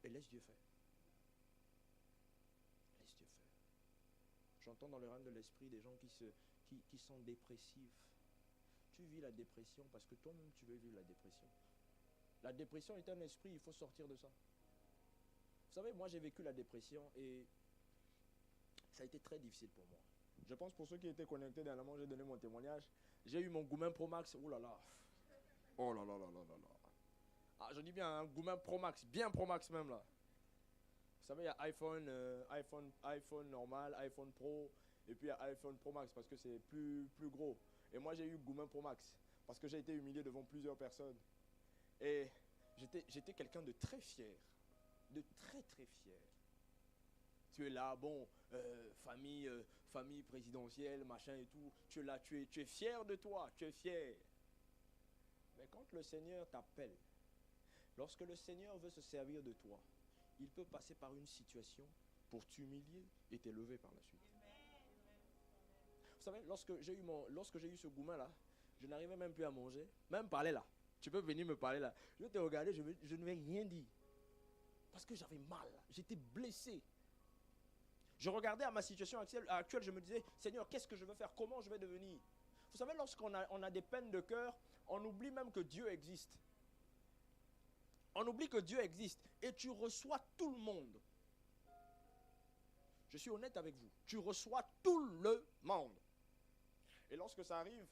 et laisse Dieu faire. Laisse Dieu faire. J'entends dans le règne de l'esprit des gens qui sont dépressifs. Tu vis la dépression parce que toi-même tu veux vivre la dépression. La dépression est un esprit, il faut sortir de ça. Vous savez, moi j'ai vécu la dépression et ça a été très difficile pour moi. Je pense pour ceux qui étaient connectés dernièrement, j'ai donné mon témoignage. J'ai eu mon Goumen Pro Max, oh là là. Oh là là là là là là. Ah, je dis bien un Goumen Pro Max, bien Pro Max même là. Vous savez, il y a iPhone normal, iPhone Pro, et puis il y a iPhone Pro Max parce que c'est plus gros. Et moi j'ai eu Goumen Pro Max parce que j'ai été humilié devant plusieurs personnes. Et j'étais quelqu'un de très fier. De très très fier. Tu es là, bon, famille présidentielle, machin et tout. Tu es là, tu es fier de toi, tu es fier. Mais quand le Seigneur t'appelle, lorsque le Seigneur veut se servir de toi, il peut passer par une situation pour t'humilier et t'élever par la suite. Vous savez, lorsque j'ai eu ce Goumen là, je n'arrivais même plus à manger, même parler là. Tu peux venir me parler là. Je vais te regarder, je ne vais rien dire. Parce que j'avais mal, j'étais blessé. Je regardais à ma situation actuelle, je me disais, Seigneur, qu'est-ce que je veux faire? Comment je vais devenir? Vous savez, lorsqu'on a des peines de cœur, on oublie même que Dieu existe. On oublie que Dieu existe et tu reçois tout le monde. Je suis honnête avec vous. Tu reçois tout le monde. Et lorsque ça arrive,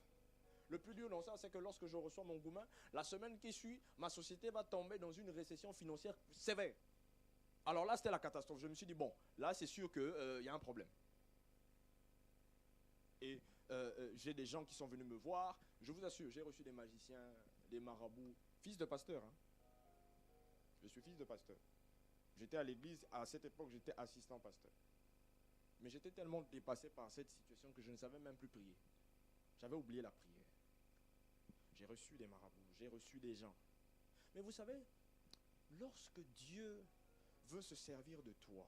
le plus dur dans ça, c'est que lorsque je reçois mon Goumen, la semaine qui suit, ma société va tomber dans une récession financière sévère. Alors là, c'était la catastrophe. Je me suis dit, bon, là, c'est sûr qu'il y a un problème. Et j'ai des gens qui sont venus me voir. Je vous assure, j'ai reçu des magiciens, des marabouts. Fils de pasteur, hein. Je suis fils de pasteur. J'étais à l'église, à cette époque, j'étais assistant pasteur. Mais j'étais tellement dépassé par cette situation que je ne savais même plus prier. J'avais oublié la prière. J'ai reçu des marabouts, j'ai reçu des gens. Mais vous savez, lorsque Dieu veut se servir de toi,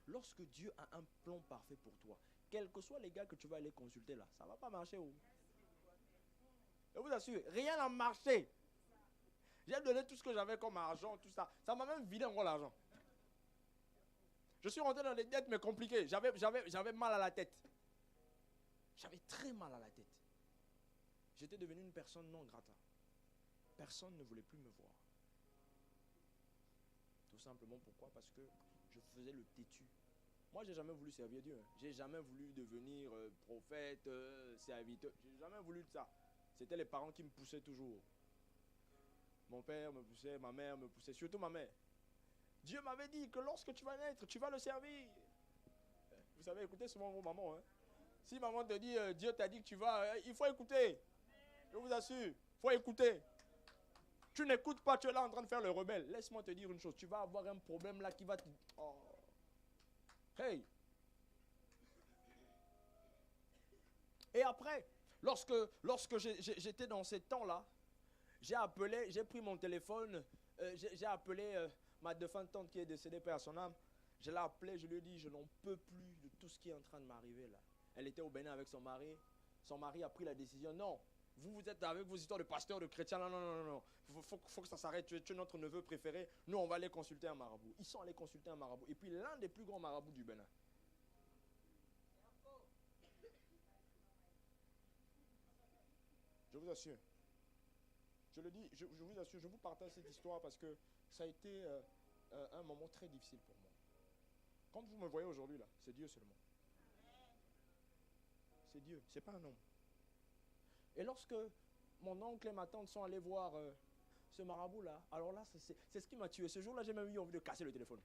lorsque Dieu a un plan parfait pour toi, quels que soient les gars que tu vas aller consulter là, ça ne va pas marcher. Je vous assure, rien n'a marché. J'ai donné tout ce que j'avais comme argent, tout ça. Ça m'a même vidé encore l'argent. Je suis rentré dans des dettes mais compliquées. J'avais mal à la tête. J'avais très mal à la tête. J'étais devenu une personne non grata. Personne ne voulait plus me voir. Tout simplement pourquoi? Parce que je faisais le têtu. Moi, j'ai jamais voulu servir Dieu. Hein. J'ai jamais voulu devenir prophète, serviteur. J'ai jamais voulu de ça. C'était les parents qui me poussaient toujours. Mon père me poussait, ma mère me poussait, surtout ma mère. Dieu m'avait dit que lorsque tu vas naître, tu vas le servir. Vous savez, écoutez souvent vos mamans. Hein. Si maman te dit, Dieu t'a dit que tu vas, il faut écouter. Je vous assure, il faut écouter. Tu n'écoutes pas, tu es là en train de faire le rebelle. Laisse-moi te dire une chose, tu vas avoir un problème là qui va te... Oh. Hey, Et après, lorsque j'étais dans ces temps-là, j'ai pris mon téléphone, j'ai appelé ma défunte tante qui est décédée, paix à son âme. Je l'ai appelée, je lui ai dit, je n'en peux plus de tout ce qui est en train de m'arriver là. Elle était au Bénin avec son mari. Son mari a pris la décision, non, vous êtes avec vos histoires de pasteurs, de chrétiens, non. Faut que ça s'arrête, tu es notre neveu préféré. Nous, on va aller consulter un marabout. Ils sont allés consulter un marabout. Et puis l'un des plus grands marabouts du Bénin. Je vous assure. Je le dis, je vous assure, je vous partage cette histoire parce que ça a été un moment très difficile pour moi. Quand vous me voyez aujourd'hui là, c'est Dieu seulement. C'est Dieu, c'est pas un homme. Et lorsque mon oncle et ma tante sont allés voir ce marabout là, alors là, c'est ce qui m'a tué. Ce jour-là, j'ai même eu envie de casser le téléphone.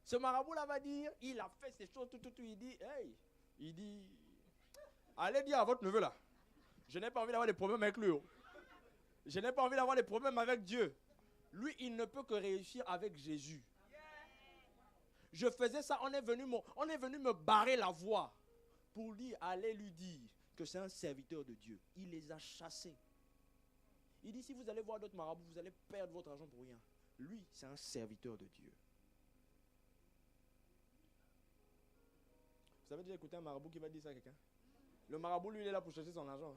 Ce marabout là va dire, il a fait ces choses, tout, il dit, allez dire à votre neveu là, je n'ai pas envie d'avoir des problèmes avec lui. Je n'ai pas envie d'avoir des problèmes avec Dieu. Lui, il ne peut que réussir avec Jésus. Je faisais ça, on est venu me barrer la voie pour dire, allez lui dire que c'est un serviteur de Dieu. Il les a chassés. Il dit, si vous allez voir d'autres marabouts, vous allez perdre votre argent pour rien. Lui, c'est un serviteur de Dieu. Vous avez déjà écouté un marabout qui va dire ça à quelqu'un? Le marabout, lui, il est là pour chercher son argent.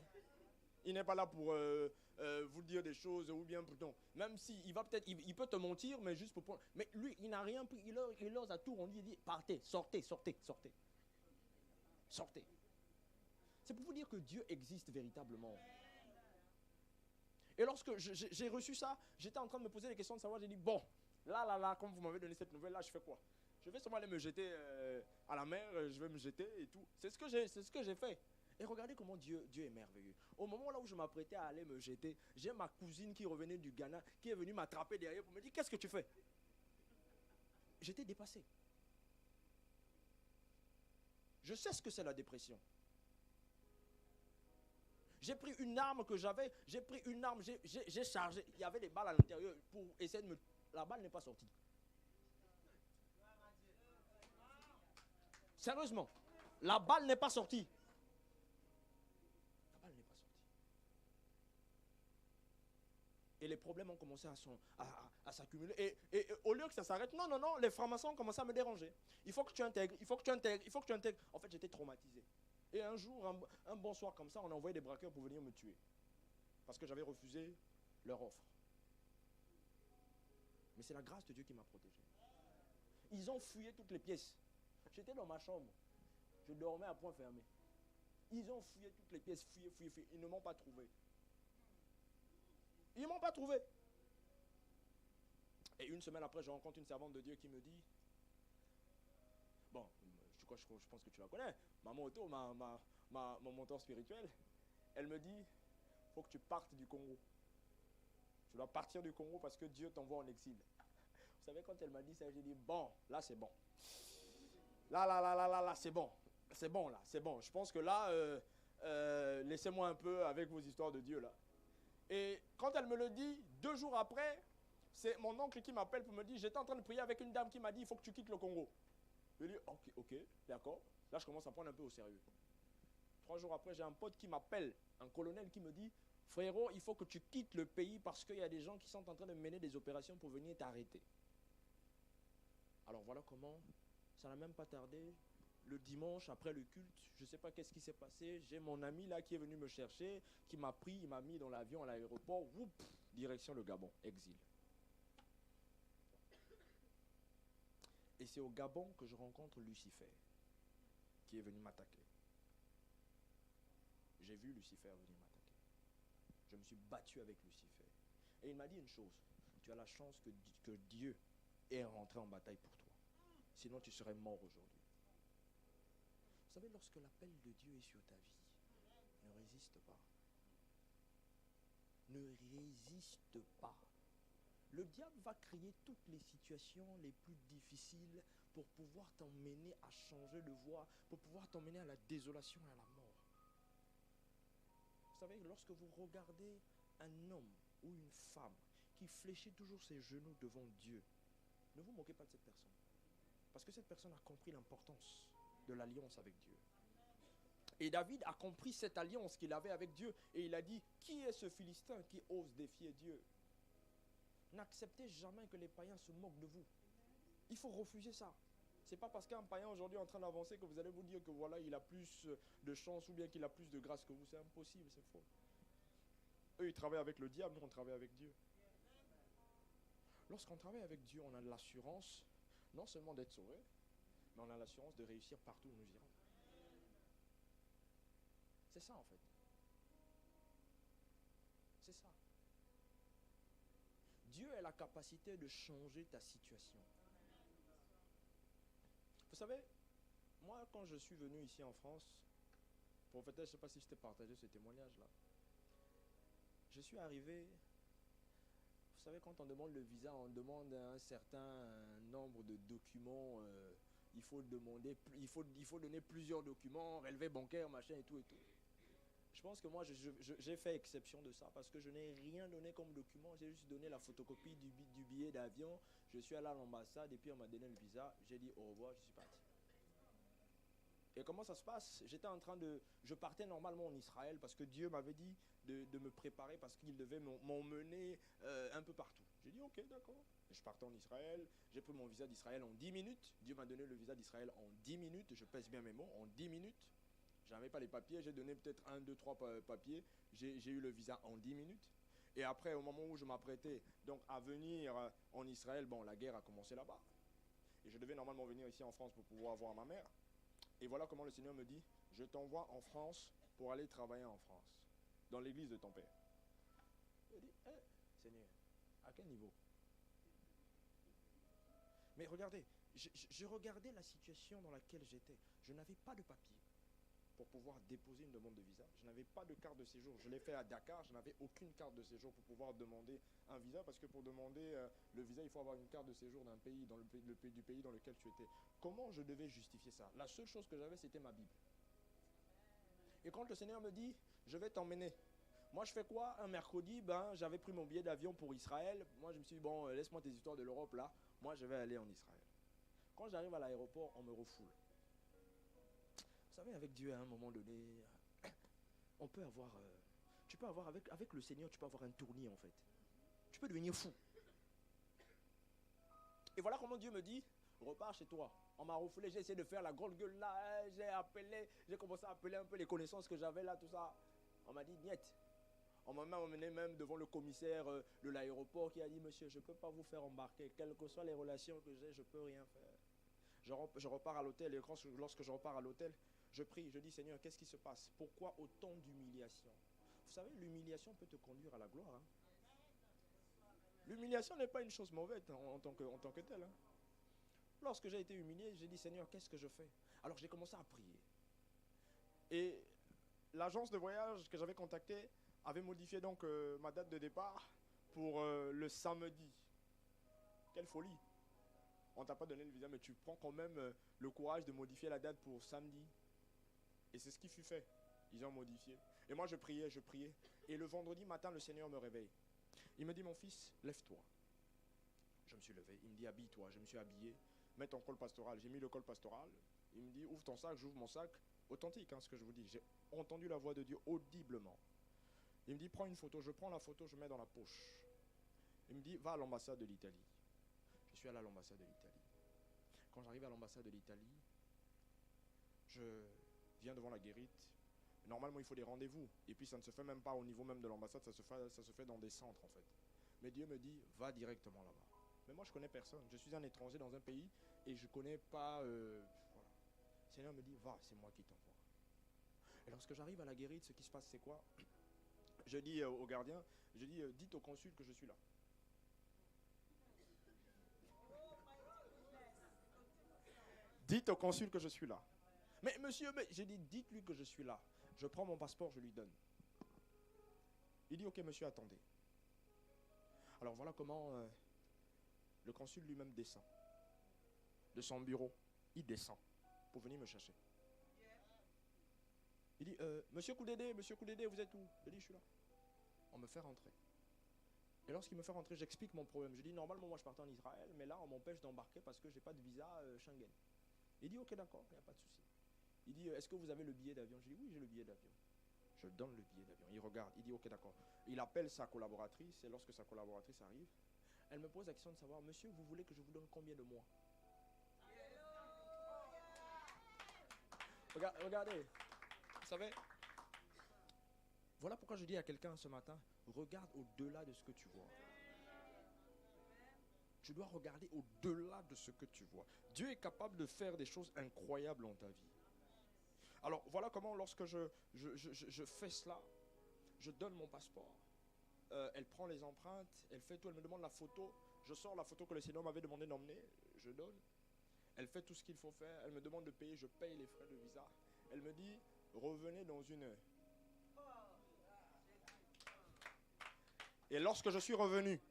Il n'est pas là pour vous dire des choses ou bien plutôt. Même s'il il peut te mentir, mais juste pour prendre. Mais lui, il n'a rien pris. Il leur a tout rendu. Il dit, partez, sortez. C'est pour vous dire que Dieu existe véritablement. Et lorsque j'ai reçu ça, j'étais en train de me poser des questions de savoir. J'ai dit, bon, là, comme vous m'avez donné cette nouvelle, là, je fais quoi? Je vais sûrement aller me jeter à la mer, je vais me jeter et tout. C'est ce que j'ai fait. Et regardez comment Dieu est merveilleux. Au moment là où je m'apprêtais à aller me jeter, j'ai ma cousine qui revenait du Ghana, qui est venue m'attraper derrière pour me dire, qu'est-ce que tu fais? J'étais dépassé. Je sais ce que c'est la dépression. J'ai pris une arme que j'avais, j'ai chargé. Il y avait des balles à l'intérieur pour essayer de me... La balle n'est pas sortie. Sérieusement, la balle n'est pas sortie. La balle n'est pas sortie. Et les problèmes ont commencé à s'accumuler. Et au lieu que ça s'arrête, non, les francs-maçons ont commencé à me déranger. Il faut que tu intègres. En fait, j'étais traumatisé. Et un jour, un bon soir comme ça, on a envoyé des braqueurs pour venir me tuer. Parce que j'avais refusé leur offre. Mais c'est la grâce de Dieu qui m'a protégé. Ils ont fouillé toutes les pièces. J'étais dans ma chambre. Je dormais à point fermé. Ils ont fouillé toutes les pièces, fouillé. Ils ne m'ont pas trouvé. Ils ne m'ont pas trouvé. Et une semaine après, je rencontre une servante de Dieu qui me dit, bon, je pense que tu la connais, Maman Otto, mon mentor spirituel, elle me dit, il faut que tu partes du Congo. Tu dois partir du Congo parce que Dieu t'envoie en exil. Vous savez, quand elle m'a dit ça, j'ai dit, bon, là c'est bon. Là, c'est bon. C'est bon, là, c'est bon. Je pense que là, laissez-moi un peu avec vos histoires de Dieu, là. Et quand elle me le dit, 2 jours après, c'est mon oncle qui m'appelle pour me dire, j'étais en train de prier avec une dame qui m'a dit, il faut que tu quittes le Congo. Je lui dis, ok, d'accord. Là, je commence à prendre un peu au sérieux. 3 jours après, j'ai un pote qui m'appelle, un colonel qui me dit, frérot, il faut que tu quittes le pays parce qu'il y a des gens qui sont en train de mener des opérations pour venir t'arrêter. Alors voilà comment, ça n'a même pas tardé. Le dimanche, après le culte, je ne sais pas qu'est-ce qui s'est passé. J'ai mon ami là qui est venu me chercher, qui m'a pris, il m'a mis dans l'avion à l'aéroport, direction le Gabon, exil. Et c'est au Gabon que je rencontre Lucifer, qui est venu m'attaquer. J'ai vu Lucifer venir m'attaquer. Je me suis battu avec Lucifer. Et il m'a dit une chose, tu as la chance que Dieu est rentré en bataille pour toi. Sinon tu serais mort aujourd'hui. Vous savez, lorsque l'appel de Dieu est sur ta vie, ne résiste pas. Ne résiste pas. Le diable va créer toutes les situations les plus difficiles pour pouvoir t'emmener à changer de voie, pour pouvoir t'emmener à la désolation et à la mort. Vous savez, lorsque vous regardez un homme ou une femme qui fléchit toujours ses genoux devant Dieu, ne vous moquez pas de cette personne. Parce que cette personne a compris l'importance de l'alliance avec Dieu. Et David a compris cette alliance qu'il avait avec Dieu. Et il a dit, qui est ce Philistin qui ose défier Dieu? N'acceptez jamais que les païens se moquent de vous. Il faut refuser ça. Ce n'est pas parce qu'un païen aujourd'hui est en train d'avancer que vous allez vous dire que voilà, il a plus de chance ou bien qu'il a plus de grâce que vous. C'est impossible, c'est faux. Eux, ils travaillent avec le diable, nous, on travaille avec Dieu. Lorsqu'on travaille avec Dieu, on a de l'assurance, non seulement d'être sauvé, mais on a l'assurance de réussir partout où nous irons. C'est ça en fait. C'est ça. Dieu a la capacité de changer ta situation. Vous savez, moi quand je suis venu ici en France, prophète, je ne sais pas si je t'ai partagé ce témoignage-là. Je suis arrivé, vous savez, quand on demande le visa, on demande un certain nombre de documents. Il faut donner plusieurs documents, relevé bancaire, machin et tout et tout. Je pense que moi, j'ai fait exception de ça parce que je n'ai rien donné comme document. J'ai juste donné la photocopie du billet d'avion. Je suis allé à l'ambassade et puis on m'a donné le visa. J'ai dit au revoir, je suis parti. Et comment ça se passe? Je partais normalement en Israël parce que Dieu m'avait dit de me préparer parce qu'il devait m'emmener un peu partout. J'ai dit ok, d'accord. Je partais en Israël, j'ai pris mon visa d'Israël en 10 minutes. Dieu m'a donné le visa d'Israël en 10 minutes. Je pèse bien mes mots, en 10 minutes. Je n'avais pas les papiers, j'ai donné peut-être 1, 2, 3 papiers. J'ai eu le visa en 10 minutes. Et après, au moment où je m'apprêtais donc à venir en Israël, bon, la guerre a commencé là-bas. Et je devais normalement venir ici en France pour pouvoir voir ma mère. Et voilà comment le Seigneur me dit, je t'envoie en France pour aller travailler en France, dans l'église de ton père. Je dis, Seigneur, à quel niveau? Mais regardez, je regardais la situation dans laquelle j'étais. Je n'avais pas de papier pour pouvoir déposer une demande de visa. Je n'avais pas de carte de séjour. Je l'ai fait à Dakar, je n'avais aucune carte de séjour pour pouvoir demander un visa, parce que pour demander le visa, il faut avoir une carte de séjour d'un pays, du pays dans lequel tu étais. Comment je devais justifier ça? La seule chose que j'avais, c'était ma Bible. Et quand le Seigneur me dit, je vais t'emmener, moi je fais quoi? Un mercredi, j'avais pris mon billet d'avion pour Israël. Moi je me suis dit, bon, laisse-moi tes histoires de l'Europe là, moi je vais aller en Israël. Quand j'arrive à l'aéroport, on me refoule. Vous savez, avec Dieu, à un moment donné, on peut avoir, tu peux avoir, avec le Seigneur, tu peux avoir un tournis en fait. Tu peux devenir fou. Et voilà comment Dieu me dit, repars chez toi. On m'a refoulé, j'ai essayé de faire la grande gueule là, j'ai commencé à appeler un peu les connaissances que j'avais là, tout ça. On m'a dit, niet. On m'a emmené même devant le commissaire de l'aéroport qui a dit, monsieur, je ne peux pas vous faire embarquer, quelles que soient les relations que j'ai, je ne peux rien faire. Je repars à l'hôtel et lorsque je repars à l'hôtel, je prie, je dis, Seigneur, qu'est-ce qui se passe? Pourquoi autant d'humiliation? Vous savez, l'humiliation peut te conduire à la gloire. Hein? L'humiliation n'est pas une chose mauvaise en tant que telle. Hein? Lorsque j'ai été humilié, j'ai dit, Seigneur, qu'est-ce que je fais? Alors j'ai commencé à prier. Et l'agence de voyage que j'avais contactée avait modifié donc ma date de départ pour le samedi. Quelle folie! On ne t'a pas donné le visa, mais tu prends quand même le courage de modifier la date pour samedi. Et c'est ce qui fut fait. Ils ont modifié. Et moi, je priais. Et le vendredi matin, le Seigneur me réveille. Il me dit, mon fils, lève-toi. Je me suis levé. Il me dit, habille-toi. Je me suis habillé. Mets ton col pastoral. J'ai mis le col pastoral. Il me dit, ouvre ton sac. J'ouvre mon sac. Authentique, hein, ce que je vous dis. J'ai entendu la voix de Dieu audiblement. Il me dit, prends une photo. Je prends la photo, je mets dans la poche. Il me dit, va à l'ambassade de l'Italie. Je suis allé à l'ambassade de l'Italie. Quand j'arrive à l'ambassade de l'Italie, je viens devant la guérite. Normalement, il faut des rendez-vous. Et puis, ça ne se fait même pas au niveau même de l'ambassade, ça se fait dans des centres, en fait. Mais Dieu me dit, va directement là-bas. Mais moi, je ne connais personne. Je suis un étranger dans un pays et je ne connais pas... voilà. Le Seigneur me dit, va, c'est moi qui t'envoie. Et lorsque j'arrive à la guérite, ce qui se passe, c'est quoi? Je dis au gardien, je dis, dites au consul que je suis là. Dites au consul que je suis là. Mais monsieur, j'ai dit, dites-lui que je suis là. Je prends mon passeport, je lui donne. Il dit, ok monsieur, attendez. Alors voilà comment le consul lui-même descend. De son bureau, il descend pour venir me chercher. Il dit, monsieur Koudédé, vous êtes où? Je dis, je suis là. On me fait rentrer. Et lorsqu'il me fait rentrer, j'explique mon problème. Je dis, normalement, moi je partais en Israël, mais là, on m'empêche d'embarquer parce que je n'ai pas de visa Schengen. Il dit, ok, d'accord, il n'y a pas de souci. Il dit, est-ce que vous avez le billet d'avion? Je dis, oui, j'ai le billet d'avion. Je donne le billet d'avion. Il regarde, il dit, ok, d'accord. Il appelle sa collaboratrice et lorsque sa collaboratrice arrive, elle me pose la question de savoir, monsieur, vous voulez que je vous donne combien de mois? Regardez, vous savez, voilà pourquoi je dis à quelqu'un ce matin, regarde au-delà de ce que tu vois. Tu dois regarder au-delà de ce que tu vois. Dieu est capable de faire des choses incroyables dans ta vie. Alors voilà comment lorsque je fais cela, je donne mon passeport. Elle prend les empreintes, elle fait tout, elle me demande la photo. Je sors la photo que le Seigneur m'avait demandé d'emmener, je donne. Elle fait tout ce qu'il faut faire, elle me demande de payer, je paye les frais de visa. Elle me dit, revenez dans 1 heure. Et lorsque je suis revenu,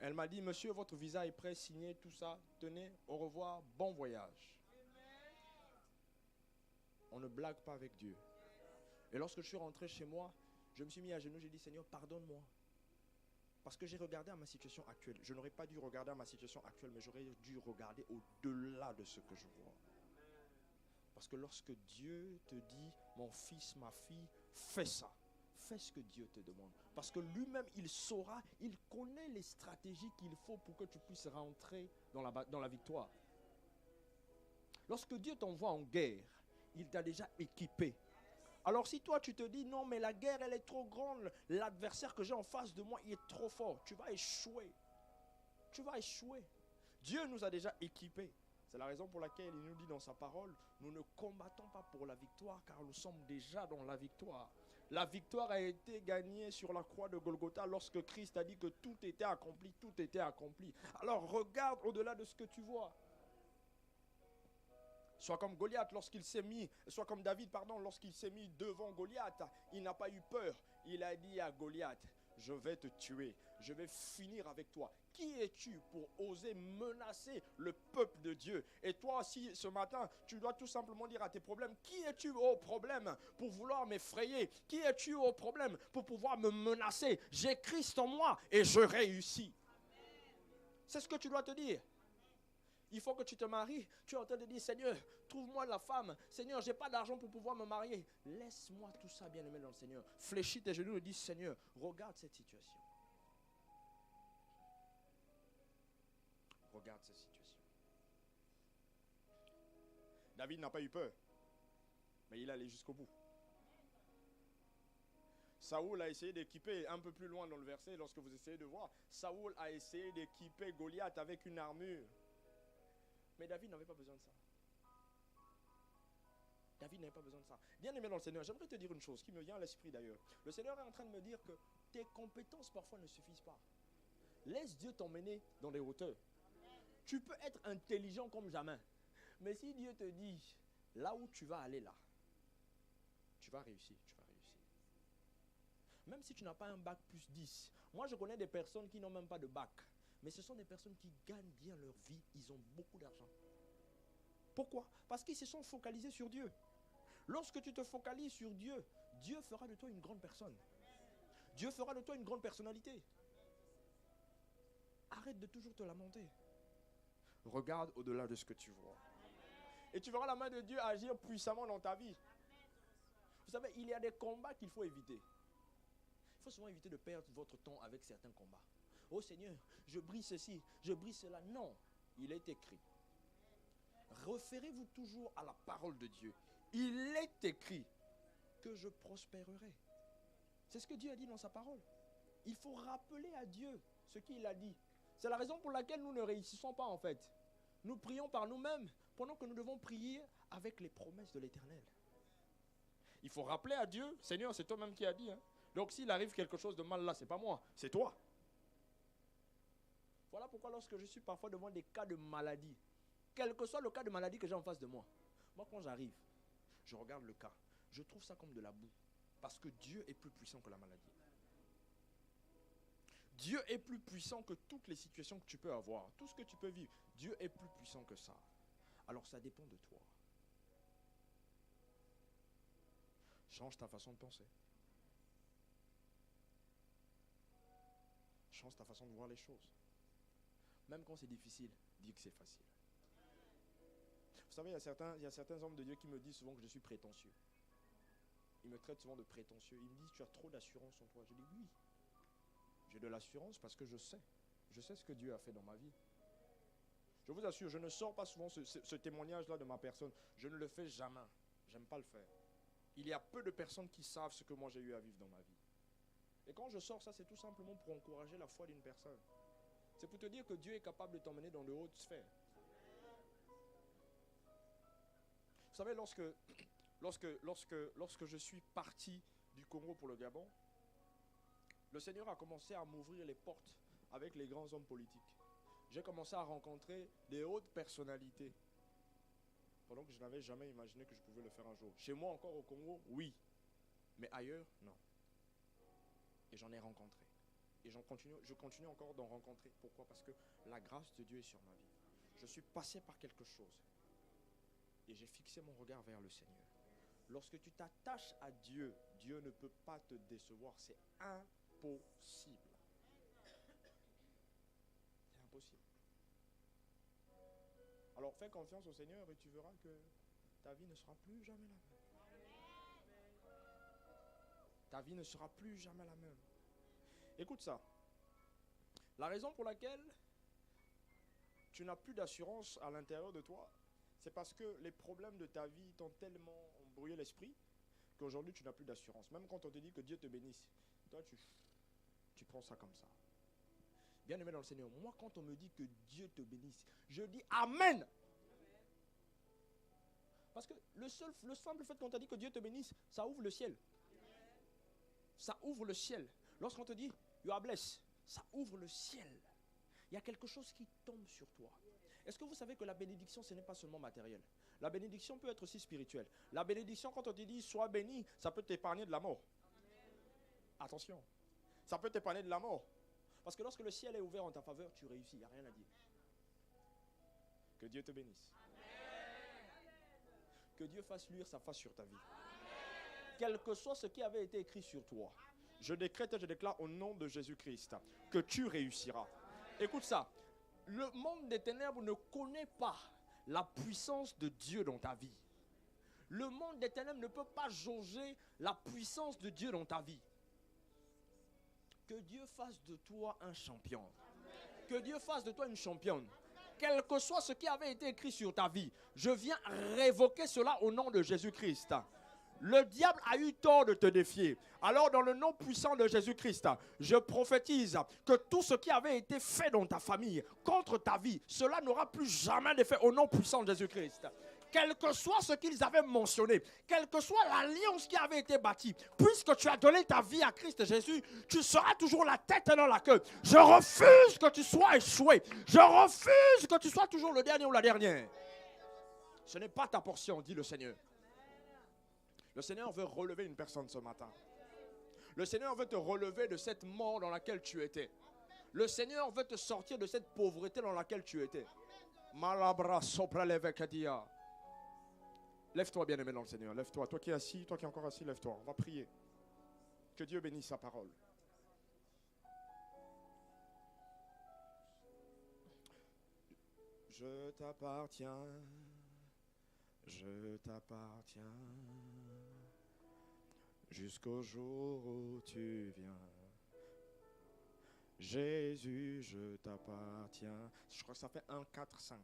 elle m'a dit, monsieur, votre visa est prêt, signé, tout ça. Tenez, au revoir, bon voyage. On ne blague pas avec Dieu. Et lorsque je suis rentré chez moi, je me suis mis à genoux, j'ai dit, Seigneur, pardonne-moi. Parce que j'ai regardé à ma situation actuelle. Je n'aurais pas dû regarder à ma situation actuelle, mais j'aurais dû regarder au-delà de ce que je vois. Parce que lorsque Dieu te dit, mon fils, ma fille, fais ça. Fais ce que Dieu te demande. Parce que lui-même, il saura, il connaît les stratégies qu'il faut pour que tu puisses rentrer dans la victoire. Lorsque Dieu t'envoie en guerre, il t'a déjà équipé. Alors si toi tu te dis, non mais la guerre elle est trop grande, l'adversaire que j'ai en face de moi il est trop fort, tu vas échouer. Tu vas échouer. Dieu nous a déjà équipés. C'est la raison pour laquelle il nous dit dans sa parole, nous ne combattons pas pour la victoire car nous sommes déjà dans la victoire. La victoire a été gagnée sur la croix de Golgotha lorsque Christ a dit que tout était accompli, tout était accompli. Alors regarde au-delà de ce que tu vois. Soit comme Goliath lorsqu'il s'est mis, soit comme David, lorsqu'il s'est mis devant Goliath, il n'a pas eu peur. Il a dit à Goliath, je vais te tuer, je vais finir avec toi. Qui es-tu pour oser menacer le peuple de Dieu? Et toi aussi, ce matin, tu dois tout simplement dire à tes problèmes, qui es-tu au problème pour vouloir m'effrayer? Qui es-tu au problème pour pouvoir me menacer? J'ai Christ en moi et je réussis. C'est ce que tu dois te dire. Il faut que tu te maries. Tu es en train de dire, Seigneur, trouve-moi la femme. Seigneur, je n'ai pas d'argent pour pouvoir me marier. Laisse-moi tout ça, bien-aimé dans le Seigneur. Fléchis tes genoux et dis, Seigneur, regarde cette situation. Regarde cette situation. David n'a pas eu peur, mais il allait jusqu'au bout. Saoul a essayé d'équiper, un peu plus loin dans le verset, lorsque vous essayez de voir, Saoul a essayé d'équiper Goliath avec une armure. Mais David n'avait pas besoin de ça. David n'avait pas besoin de ça. Bien aimé dans le Seigneur, j'aimerais te dire une chose qui me vient à l'esprit d'ailleurs. Le Seigneur est en train de me dire que tes compétences parfois ne suffisent pas. Laisse Dieu t'emmener dans les hauteurs. Tu peux être intelligent comme jamais. Mais si Dieu te dit, là où tu vas aller là, tu vas réussir, tu vas réussir. Même si tu n'as pas un bac plus 10. Moi je connais des personnes qui n'ont même pas de bac. Mais ce sont des personnes qui gagnent bien leur vie. Ils ont beaucoup d'argent. Pourquoi? Parce qu'ils se sont focalisés sur Dieu. Lorsque tu te focalises sur Dieu, Dieu fera de toi une grande personne. Dieu fera de toi une grande personnalité. Arrête de toujours te lamenter. Regarde au-delà de ce que tu vois. Et tu verras la main de Dieu agir puissamment dans ta vie. Vous savez, il y a des combats qu'il faut éviter. Il faut souvent éviter de perdre votre temps avec certains combats. Oh Seigneur, je brise ceci, je brise cela. Non, il est écrit. Référez-vous toujours à la parole de Dieu. Il est écrit que je prospérerai. C'est ce que Dieu a dit dans sa parole. Il faut rappeler à Dieu ce qu'il a dit. C'est la raison pour laquelle nous ne réussissons pas en fait. Nous prions par nous-mêmes pendant que nous devons prier avec les promesses de l'Éternel. Il faut rappeler à Dieu, Seigneur, c'est toi-même qui as dit. Donc s'il arrive quelque chose de mal là, c'est pas moi, c'est toi. Voilà pourquoi lorsque je suis parfois devant des cas de maladie, quel que soit le cas de maladie que j'ai en face de moi, moi quand j'arrive, je regarde le cas, je trouve ça comme de la boue. Parce que Dieu est plus puissant que la maladie. Dieu est plus puissant que toutes les situations que tu peux avoir, tout ce que tu peux vivre. Dieu est plus puissant que ça. Alors ça dépend de toi. Change ta façon de penser. Change ta façon de voir les choses. Même quand c'est difficile, dis que c'est facile. Vous savez, il y a certains hommes de Dieu qui me disent souvent que je suis prétentieux. Ils me traitent souvent de prétentieux. Ils me disent, tu as trop d'assurance en toi. Je dis oui. J'ai de l'assurance parce que je sais. Je sais ce que Dieu a fait dans ma vie. Je vous assure, je ne sors pas souvent ce témoignage-là de ma personne. Je ne le fais jamais. J'aime pas le faire. Il y a peu de personnes qui savent ce que moi j'ai eu à vivre dans ma vie. Et quand je sors ça, c'est tout simplement pour encourager la foi d'une personne. C'est pour te dire que Dieu est capable de t'emmener dans de hautes sphères. Vous savez, lorsque je suis parti du Congo pour le Gabon, le Seigneur a commencé à m'ouvrir les portes avec les grands hommes politiques. J'ai commencé à rencontrer des hautes personnalités. Pendant que je n'avais jamais imaginé que je pouvais le faire un jour. Chez moi encore au Congo, oui. Mais ailleurs, non. Et j'en ai rencontré. Et je continue encore d'en rencontrer. Pourquoi? Parce que la grâce de Dieu est sur ma vie. Je suis passé par quelque chose. Et j'ai fixé mon regard vers le Seigneur. Lorsque tu t'attaches à Dieu, Dieu ne peut pas te décevoir. C'est impossible. C'est impossible. Alors fais confiance au Seigneur et tu verras que ta vie ne sera plus jamais la même. Ta vie ne sera plus jamais la même. Écoute ça. La raison pour laquelle tu n'as plus d'assurance à l'intérieur de toi, c'est parce que les problèmes de ta vie t'ont tellement embrouillé l'esprit qu'aujourd'hui tu n'as plus d'assurance. Même quand on te dit que Dieu te bénisse, toi tu prends ça comme ça. Bien aimé dans le Seigneur, moi quand on me dit que Dieu te bénisse, je dis Amen. Parce que le simple fait qu'on t'a dit que Dieu te bénisse, ça ouvre le ciel. Ça ouvre le ciel. Lorsqu'on te dit You are blessed, ça ouvre le ciel. Il y a quelque chose qui tombe sur toi. Est-ce que vous savez que la bénédiction, ce n'est pas seulement matériel? La bénédiction peut être aussi spirituelle. La bénédiction, quand on te dit sois béni, ça peut t'épargner de la mort. Attention, ça peut t'épargner de la mort. Parce que lorsque le ciel est ouvert en ta faveur, tu réussis, il n'y a rien à dire. Que Dieu te bénisse. Que Dieu fasse luire sa face sur ta vie. Quel que soit ce qui avait été écrit sur toi, je décrète et je déclare au nom de Jésus-Christ que tu réussiras. Écoute ça, le monde des ténèbres ne connaît pas la puissance de Dieu dans ta vie. Le monde des ténèbres ne peut pas jauger la puissance de Dieu dans ta vie. Que Dieu fasse de toi un champion. Que Dieu fasse de toi une championne. Quel que soit ce qui avait été écrit sur ta vie, je viens révoquer cela au nom de Jésus-Christ. Le diable a eu tort de te défier. Alors dans le nom puissant de Jésus-Christ, je prophétise que tout ce qui avait été fait dans ta famille, contre ta vie, cela n'aura plus jamais d'effet au nom puissant de Jésus-Christ. Quel que soit ce qu'ils avaient mentionné, quelle que soit l'alliance qui avait été bâtie, puisque tu as donné ta vie à Christ Jésus, tu seras toujours la tête et non la queue. Je refuse que tu sois échoué. Je refuse que tu sois toujours le dernier ou la dernière. Ce n'est pas ta portion, dit le Seigneur. Le Seigneur veut relever une personne ce matin. Le Seigneur veut te relever de cette mort dans laquelle tu étais. Le Seigneur veut te sortir de cette pauvreté dans laquelle tu étais. Malabra sopra levekadia. Lève-toi, bien-aimé dans le Seigneur. Lève-toi. Toi qui es assis, toi qui es encore assis, lève-toi. On va prier. Que Dieu bénisse sa parole. Je t'appartiens. Je t'appartiens. Jusqu'au jour où tu viens. Jésus, je t'appartiens. Je crois que ça fait 1, 4, 5.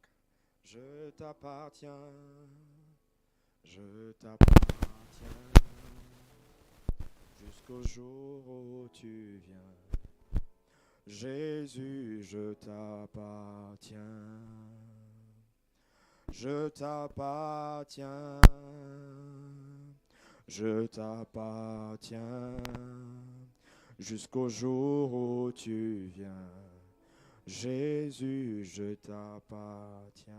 Je t'appartiens. Je t'appartiens. Jusqu'au jour où tu viens. Jésus, je t'appartiens. Je t'appartiens. Je t'appartiens. Jusqu'au jour où tu viens. Jésus, je t'appartiens.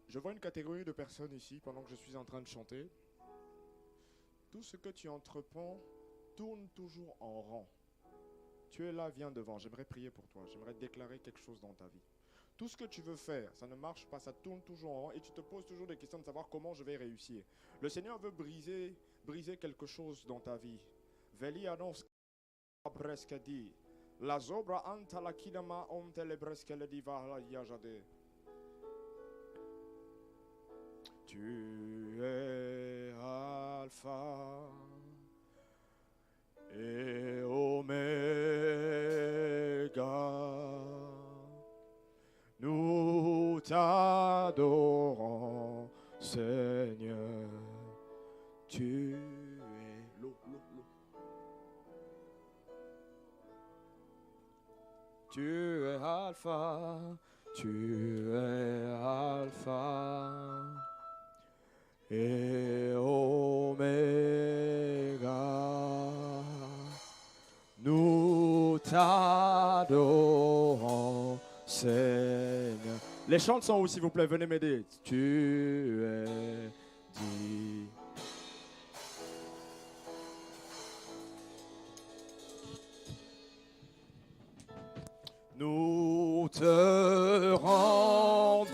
Je vois une catégorie de personnes ici pendant que je suis en train de chanter. Tout ce que tu entreprends tourne toujours en rond. Tu es là, viens devant. J'aimerais prier pour toi. J'aimerais déclarer quelque chose dans ta vie. Tout ce que tu veux faire, ça ne marche pas, ça tourne toujours en rond et tu te poses toujours des questions de savoir comment je vais réussir. Le Seigneur veut briser quelque chose dans ta vie. Veli annonce presque dit. La zobra anta la kidama onte le presque le diva la yajade. Tu es Alpha et Oméga. Nous t'adorons, Seigneur. Tu es l'eau. Tu es Alpha, tu es Alpha et Oméga. Nous t'adorons, Seigneur. Les chants sont où, s'il vous plaît? Venez m'aider. Tu es dit. Nous te rendons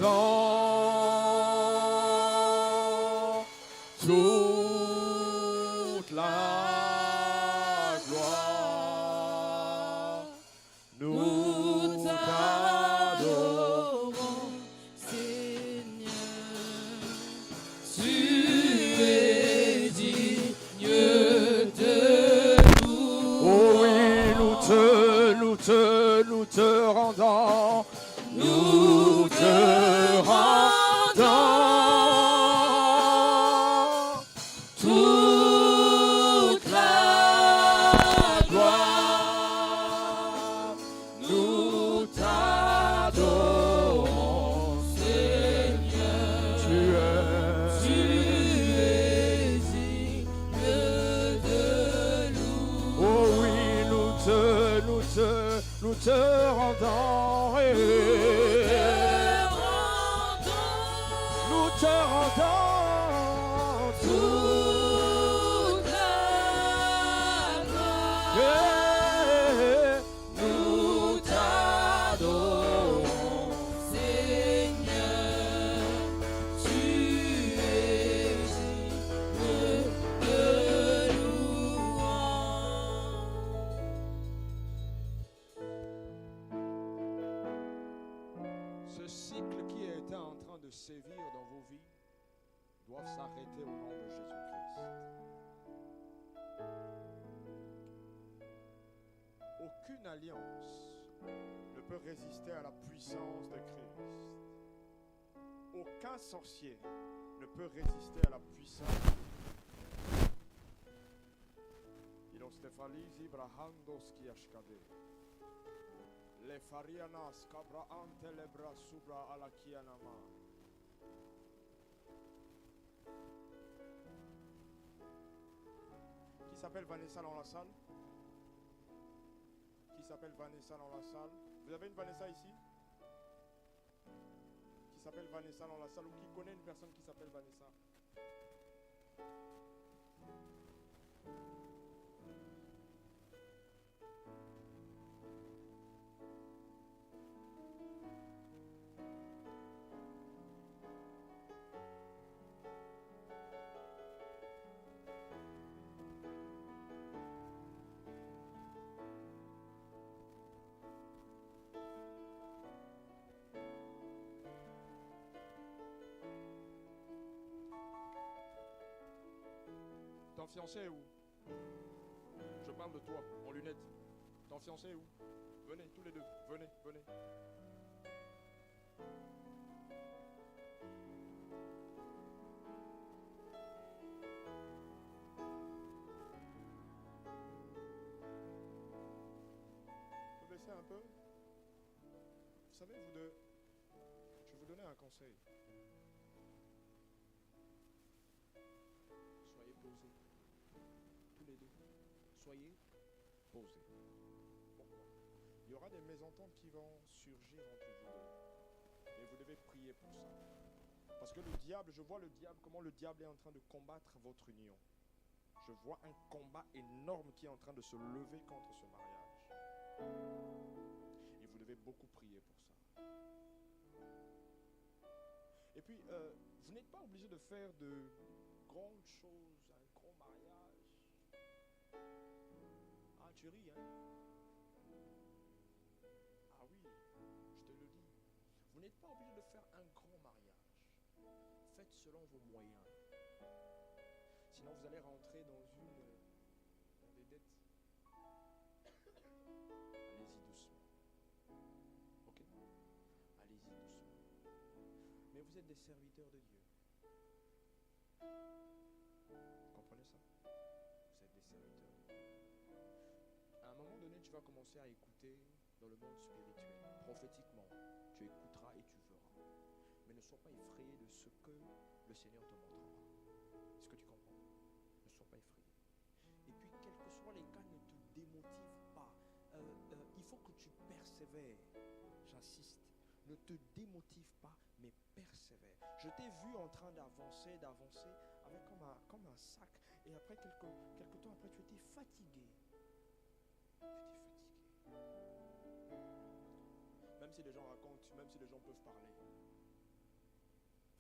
toute la gloire. Nous t'adorons, Seigneur. tu es digne de nous. Oh oui, nous te rendons, nous te rendons toute la gloire. Nous t'adorons, Seigneur. Tu es digne de nous. Oh oui, nous te rendons, nous te rendons toute la gloire. Nous t'adorons, Seigneur. Tu es digne de ce cycle qui était en train de sévir dans vos vies doit s'arrêter au nom de Jésus-Christ. Aucune alliance ne peut résister à la puissance de Christ. Aucun sorcier ne peut résister à la puissance. Ilostefalizi brahandos kiashkade. Le farianas cabra ante lebra subra ala kianama. Qui s'appelle Vanessa dans la salle? Qui s'appelle Vanessa dans la salle? Vous avez une Vanessa ici? Qui s'appelle Vanessa dans la salle ou qui connaît une personne qui s'appelle Vanessa? Ton fiancé est où? Je parle de toi, en lunettes. Ton fiancé est où? Venez, tous les deux. Venez. Vous baissez un peu? Vous savez, vous deux, je vais vous donner un conseil. Soyez posés. Tous les deux. Soyez posés. Pourquoi? Il y aura des mésententes qui vont surgir entre vous deux. Et vous devez prier pour ça. Parce que le diable, je vois le diable, comment le diable est en train de combattre votre union. Je vois un combat énorme qui est en train de se lever contre ce mariage. Et vous devez beaucoup prier pour ça. Et puis, vous n'êtes pas obligé de faire de grandes choses, un grand mariage. Ah, tu ris, hein? Ah oui, je te le dis. Vous n'êtes pas obligé de faire un grand mariage. Faites selon vos moyens. Sinon, vous allez rentrer dans des dettes. Allez-y doucement. Ok? Allez-y doucement. Mais vous êtes des serviteurs de Dieu. Vous comprenez ça? Vous êtes des serviteurs de Dieu. À un moment donné, tu vas commencer à écouter dans le monde spirituel. Prophétiquement, tu écouteras et tu verras. Mais ne sois pas effrayé de ce que le Seigneur te montrera. Est-ce que tu comprends? Ne sois pas effrayé. Et puis, quels que soient les cas, ne te démotive pas. Il faut que tu persévères. J'insiste. Ne te démotive pas, mais persévère. Je t'ai vu en train d'avancer, avec comme un sac. Et après, quelques temps après, tu étais fatigué. Tu étais fatigué. Même si les gens racontent, même si les gens peuvent parler,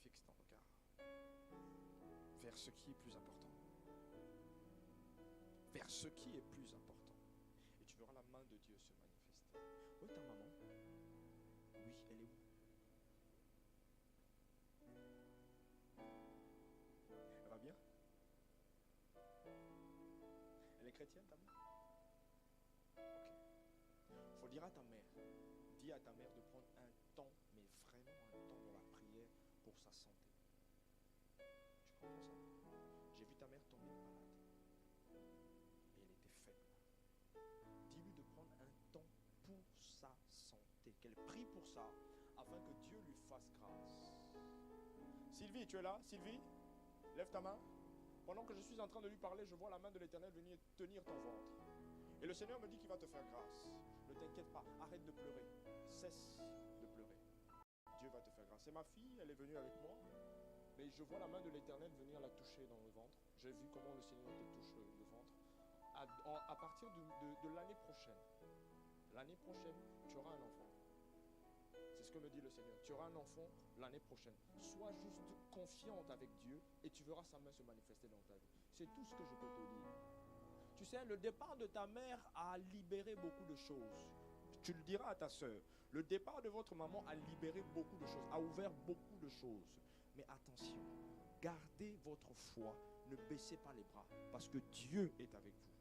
fixe ton regard vers ce qui est plus important. Vers ce qui est plus important. Et tu verras la main de Dieu se manifester. Où est ta maman? Oui, elle est où? Elle va bien? Elle est chrétienne, ta mère? Ok. Il faut dire à ta mère, dis à ta mère de prendre un temps, mais vraiment un temps dans la prière pour sa santé. Tu comprends ça? J'ai vu ta mère tomber malade. Et elle était faible. Dis-lui de prendre un temps pour sa santé. Qu'elle prie pour ça, afin que Dieu lui fasse grâce. Sylvie, tu es là? Sylvie, lève ta main. Pendant que je suis en train de lui parler, je vois la main de l'Éternel venir tenir ton ventre. Et le Seigneur me dit qu'il va te faire grâce. Ne t'inquiète pas, arrête de pleurer. Cesse de pleurer. Dieu va te faire grâce. C'est ma fille, elle est venue avec moi. Mais je vois la main de l'Éternel venir la toucher dans le ventre. J'ai vu comment le Seigneur te touche le ventre. À partir de l'année prochaine, tu auras un enfant. C'est ce que me dit le Seigneur. Tu auras un enfant l'année prochaine. Sois juste confiante avec Dieu et tu verras sa main se manifester dans ta vie. C'est tout ce que je peux te dire. Tu sais, le départ de ta mère a libéré beaucoup de choses. Tu le diras à ta soeur. Le départ de votre maman a libéré beaucoup de choses, a ouvert beaucoup de choses. Mais attention, gardez votre foi, ne baissez pas les bras, parce que Dieu est avec vous.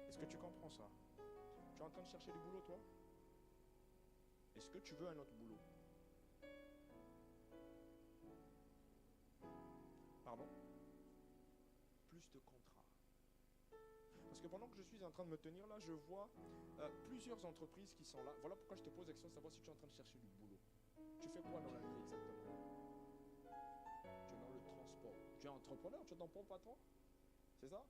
Est-ce que tu comprends ça? Tu es en train de chercher du boulot, toi? Est-ce que tu veux un autre boulot? Pardon? Plus de contrats. Parce que pendant que je suis en train de me tenir là, je vois plusieurs entreprises qui sont là. Voilà pourquoi je te pose la question de savoir si tu es en train de chercher du boulot. Tu fais quoi dans la vie exactement? Tu es dans le transport. Tu es entrepreneur, tu es ton propre patron? C'est ça?